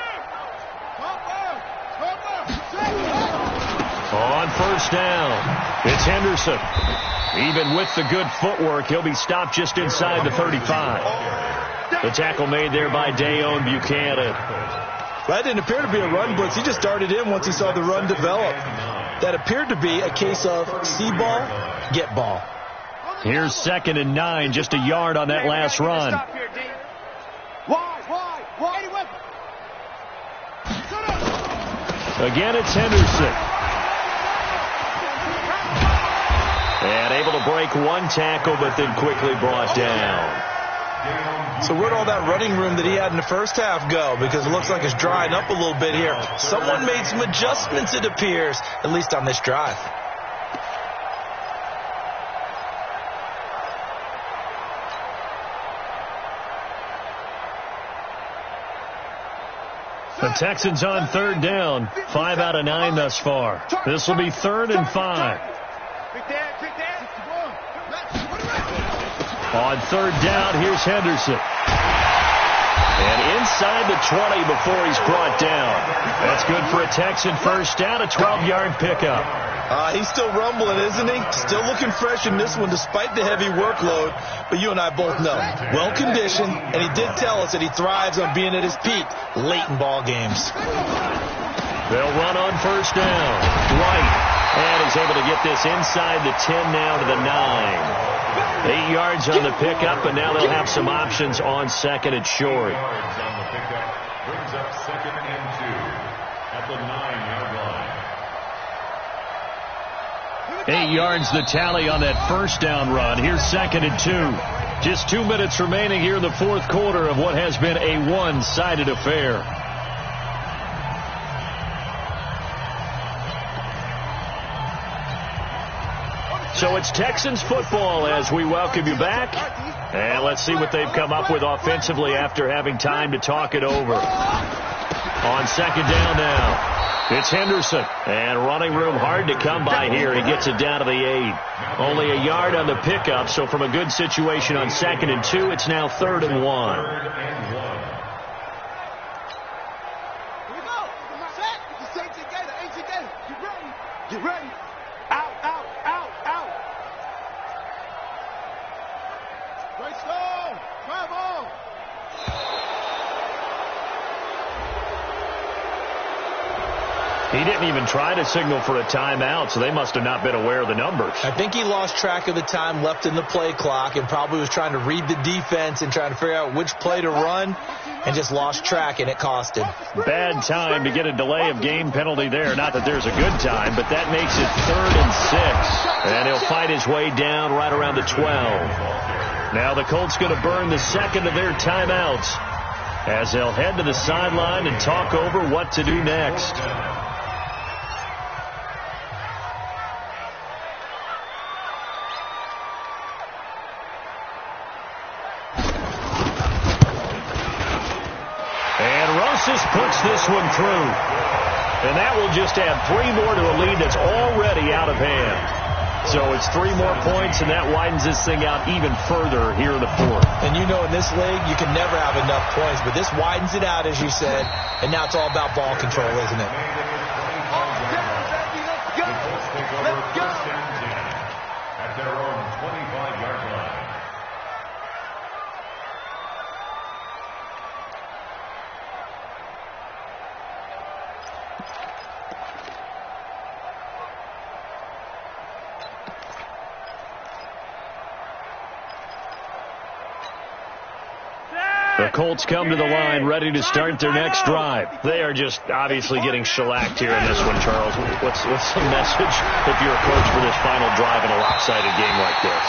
On first down, it's Henderson. Even with the good footwork, he'll be stopped just inside the 35. The tackle made there by Dayon Buchanan. That didn't appear to be a run blitz. He just darted in once he saw the run develop. That appeared to be a case of see ball, get ball. Here's 2nd and 9, just a yard on that last run. Again, it's Henderson. And able to break one tackle, but then quickly brought down. So where'd all that running room that he had in the first half go? Because it looks like it's drying up a little bit here. Someone made some adjustments, it appears, at least on this drive. The Texans on third down. 5 out of 9 thus far. This will be 3rd and 5. On third down, here's Henderson. And inside the 20 before he's brought down. That's good for a Texan first down, a 12-yard pickup. He's still rumbling, isn't he? Still looking fresh in this one despite the heavy workload. But you and I both know, well-conditioned, and he did tell us that he thrives on being at his peak late in ball games. They'll run on first down. White. And he's able to get this inside the 10 now to the 9. 8 yards on the pickup, and now they'll have some options on 2nd and short. 8 yards on the pickup brings up 2nd and 2 at the 9-yard line. 8 yards the tally on that first down run. Here's 2nd and 2. Just 2 minutes remaining here in the fourth quarter of what has been a one-sided affair. So it's Texans football as we welcome you back. And let's see what they've come up with offensively after having time to talk it over. On 2nd down now, it's Henderson. And running room hard to come by here. He gets it down to the 8. Only a yard on the pickup, so from a good situation on 2nd and 2, it's now 3rd and 1. Get ready. Out, out, out, out. Great stone. Travel. He didn't even try to signal for a timeout, so they must have not been aware of the numbers. I think he lost track of the time left in the play clock and probably was trying to read the defense and trying to figure out which play to run and just lost track, and it cost him. Bad time to get a delay of game penalty there. Not that there's a good time, but that makes it 3rd and 6. And he'll fight his way down right around the 12. Now the Colts going to burn the second of their timeouts as they'll head to the sideline and talk over what to do next. Puts this one through. And that will just add 3 more to a lead that's already out of hand. So it's 3 more points, and that widens this thing out even further here in the fourth. And you know in this league, you can never have enough points, but this widens it out, as you said, and now it's all about ball control, isn't it? Let's go. At their own 25-yard line. The Colts come to the line, ready to start their next drive. They are just obviously getting shellacked here in this one, Charles. What's the message if you're a coach for this final drive in a lopsided game like this?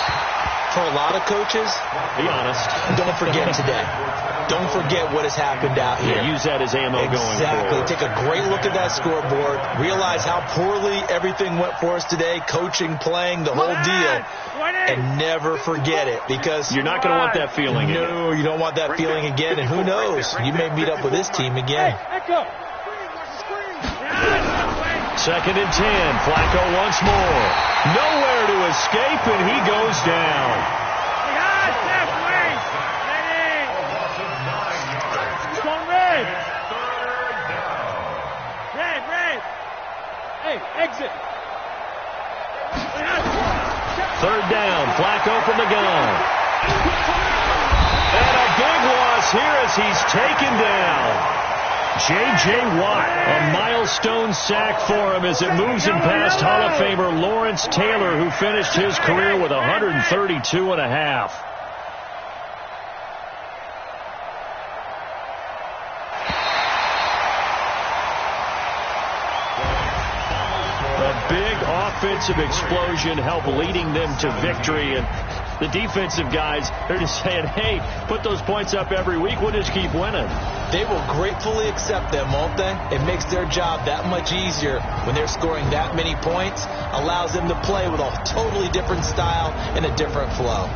For a lot of coaches, be honest, don't forget today. Don't forget what has happened out here. Yeah, use that as ammo going forward. Exactly. Take a great look at that scoreboard. Realize how poorly everything went for us today, coaching, playing, the whole deal. And never forget it, because you're not going to want that feeling again. No, you don't want that feeling again. And who knows? You may meet up with this team again. Second and 10. Flacco once more. Nowhere to escape, and he goes down. Exit. Third down. Flacco from the gun. And a big loss here as he's taken down. J.J. Watt, a milestone sack for him as it moves him past Hall of Famer Lawrence Taylor, who finished his career with 132 and a half. A big offensive explosion helped leading them to victory, and the defensive guys, they're just saying, hey, put those points up every week, we'll just keep winning. They will gratefully accept them, won't they? It makes their job that much easier when they're scoring that many points, allows them to play with a totally different style and a different flow.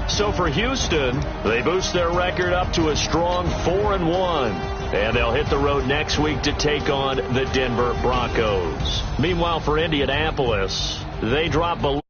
So for Houston, they boost their record up to a strong 4-1. And they'll hit the road next week to take on the Denver Broncos. Meanwhile, for Indianapolis, they drop below.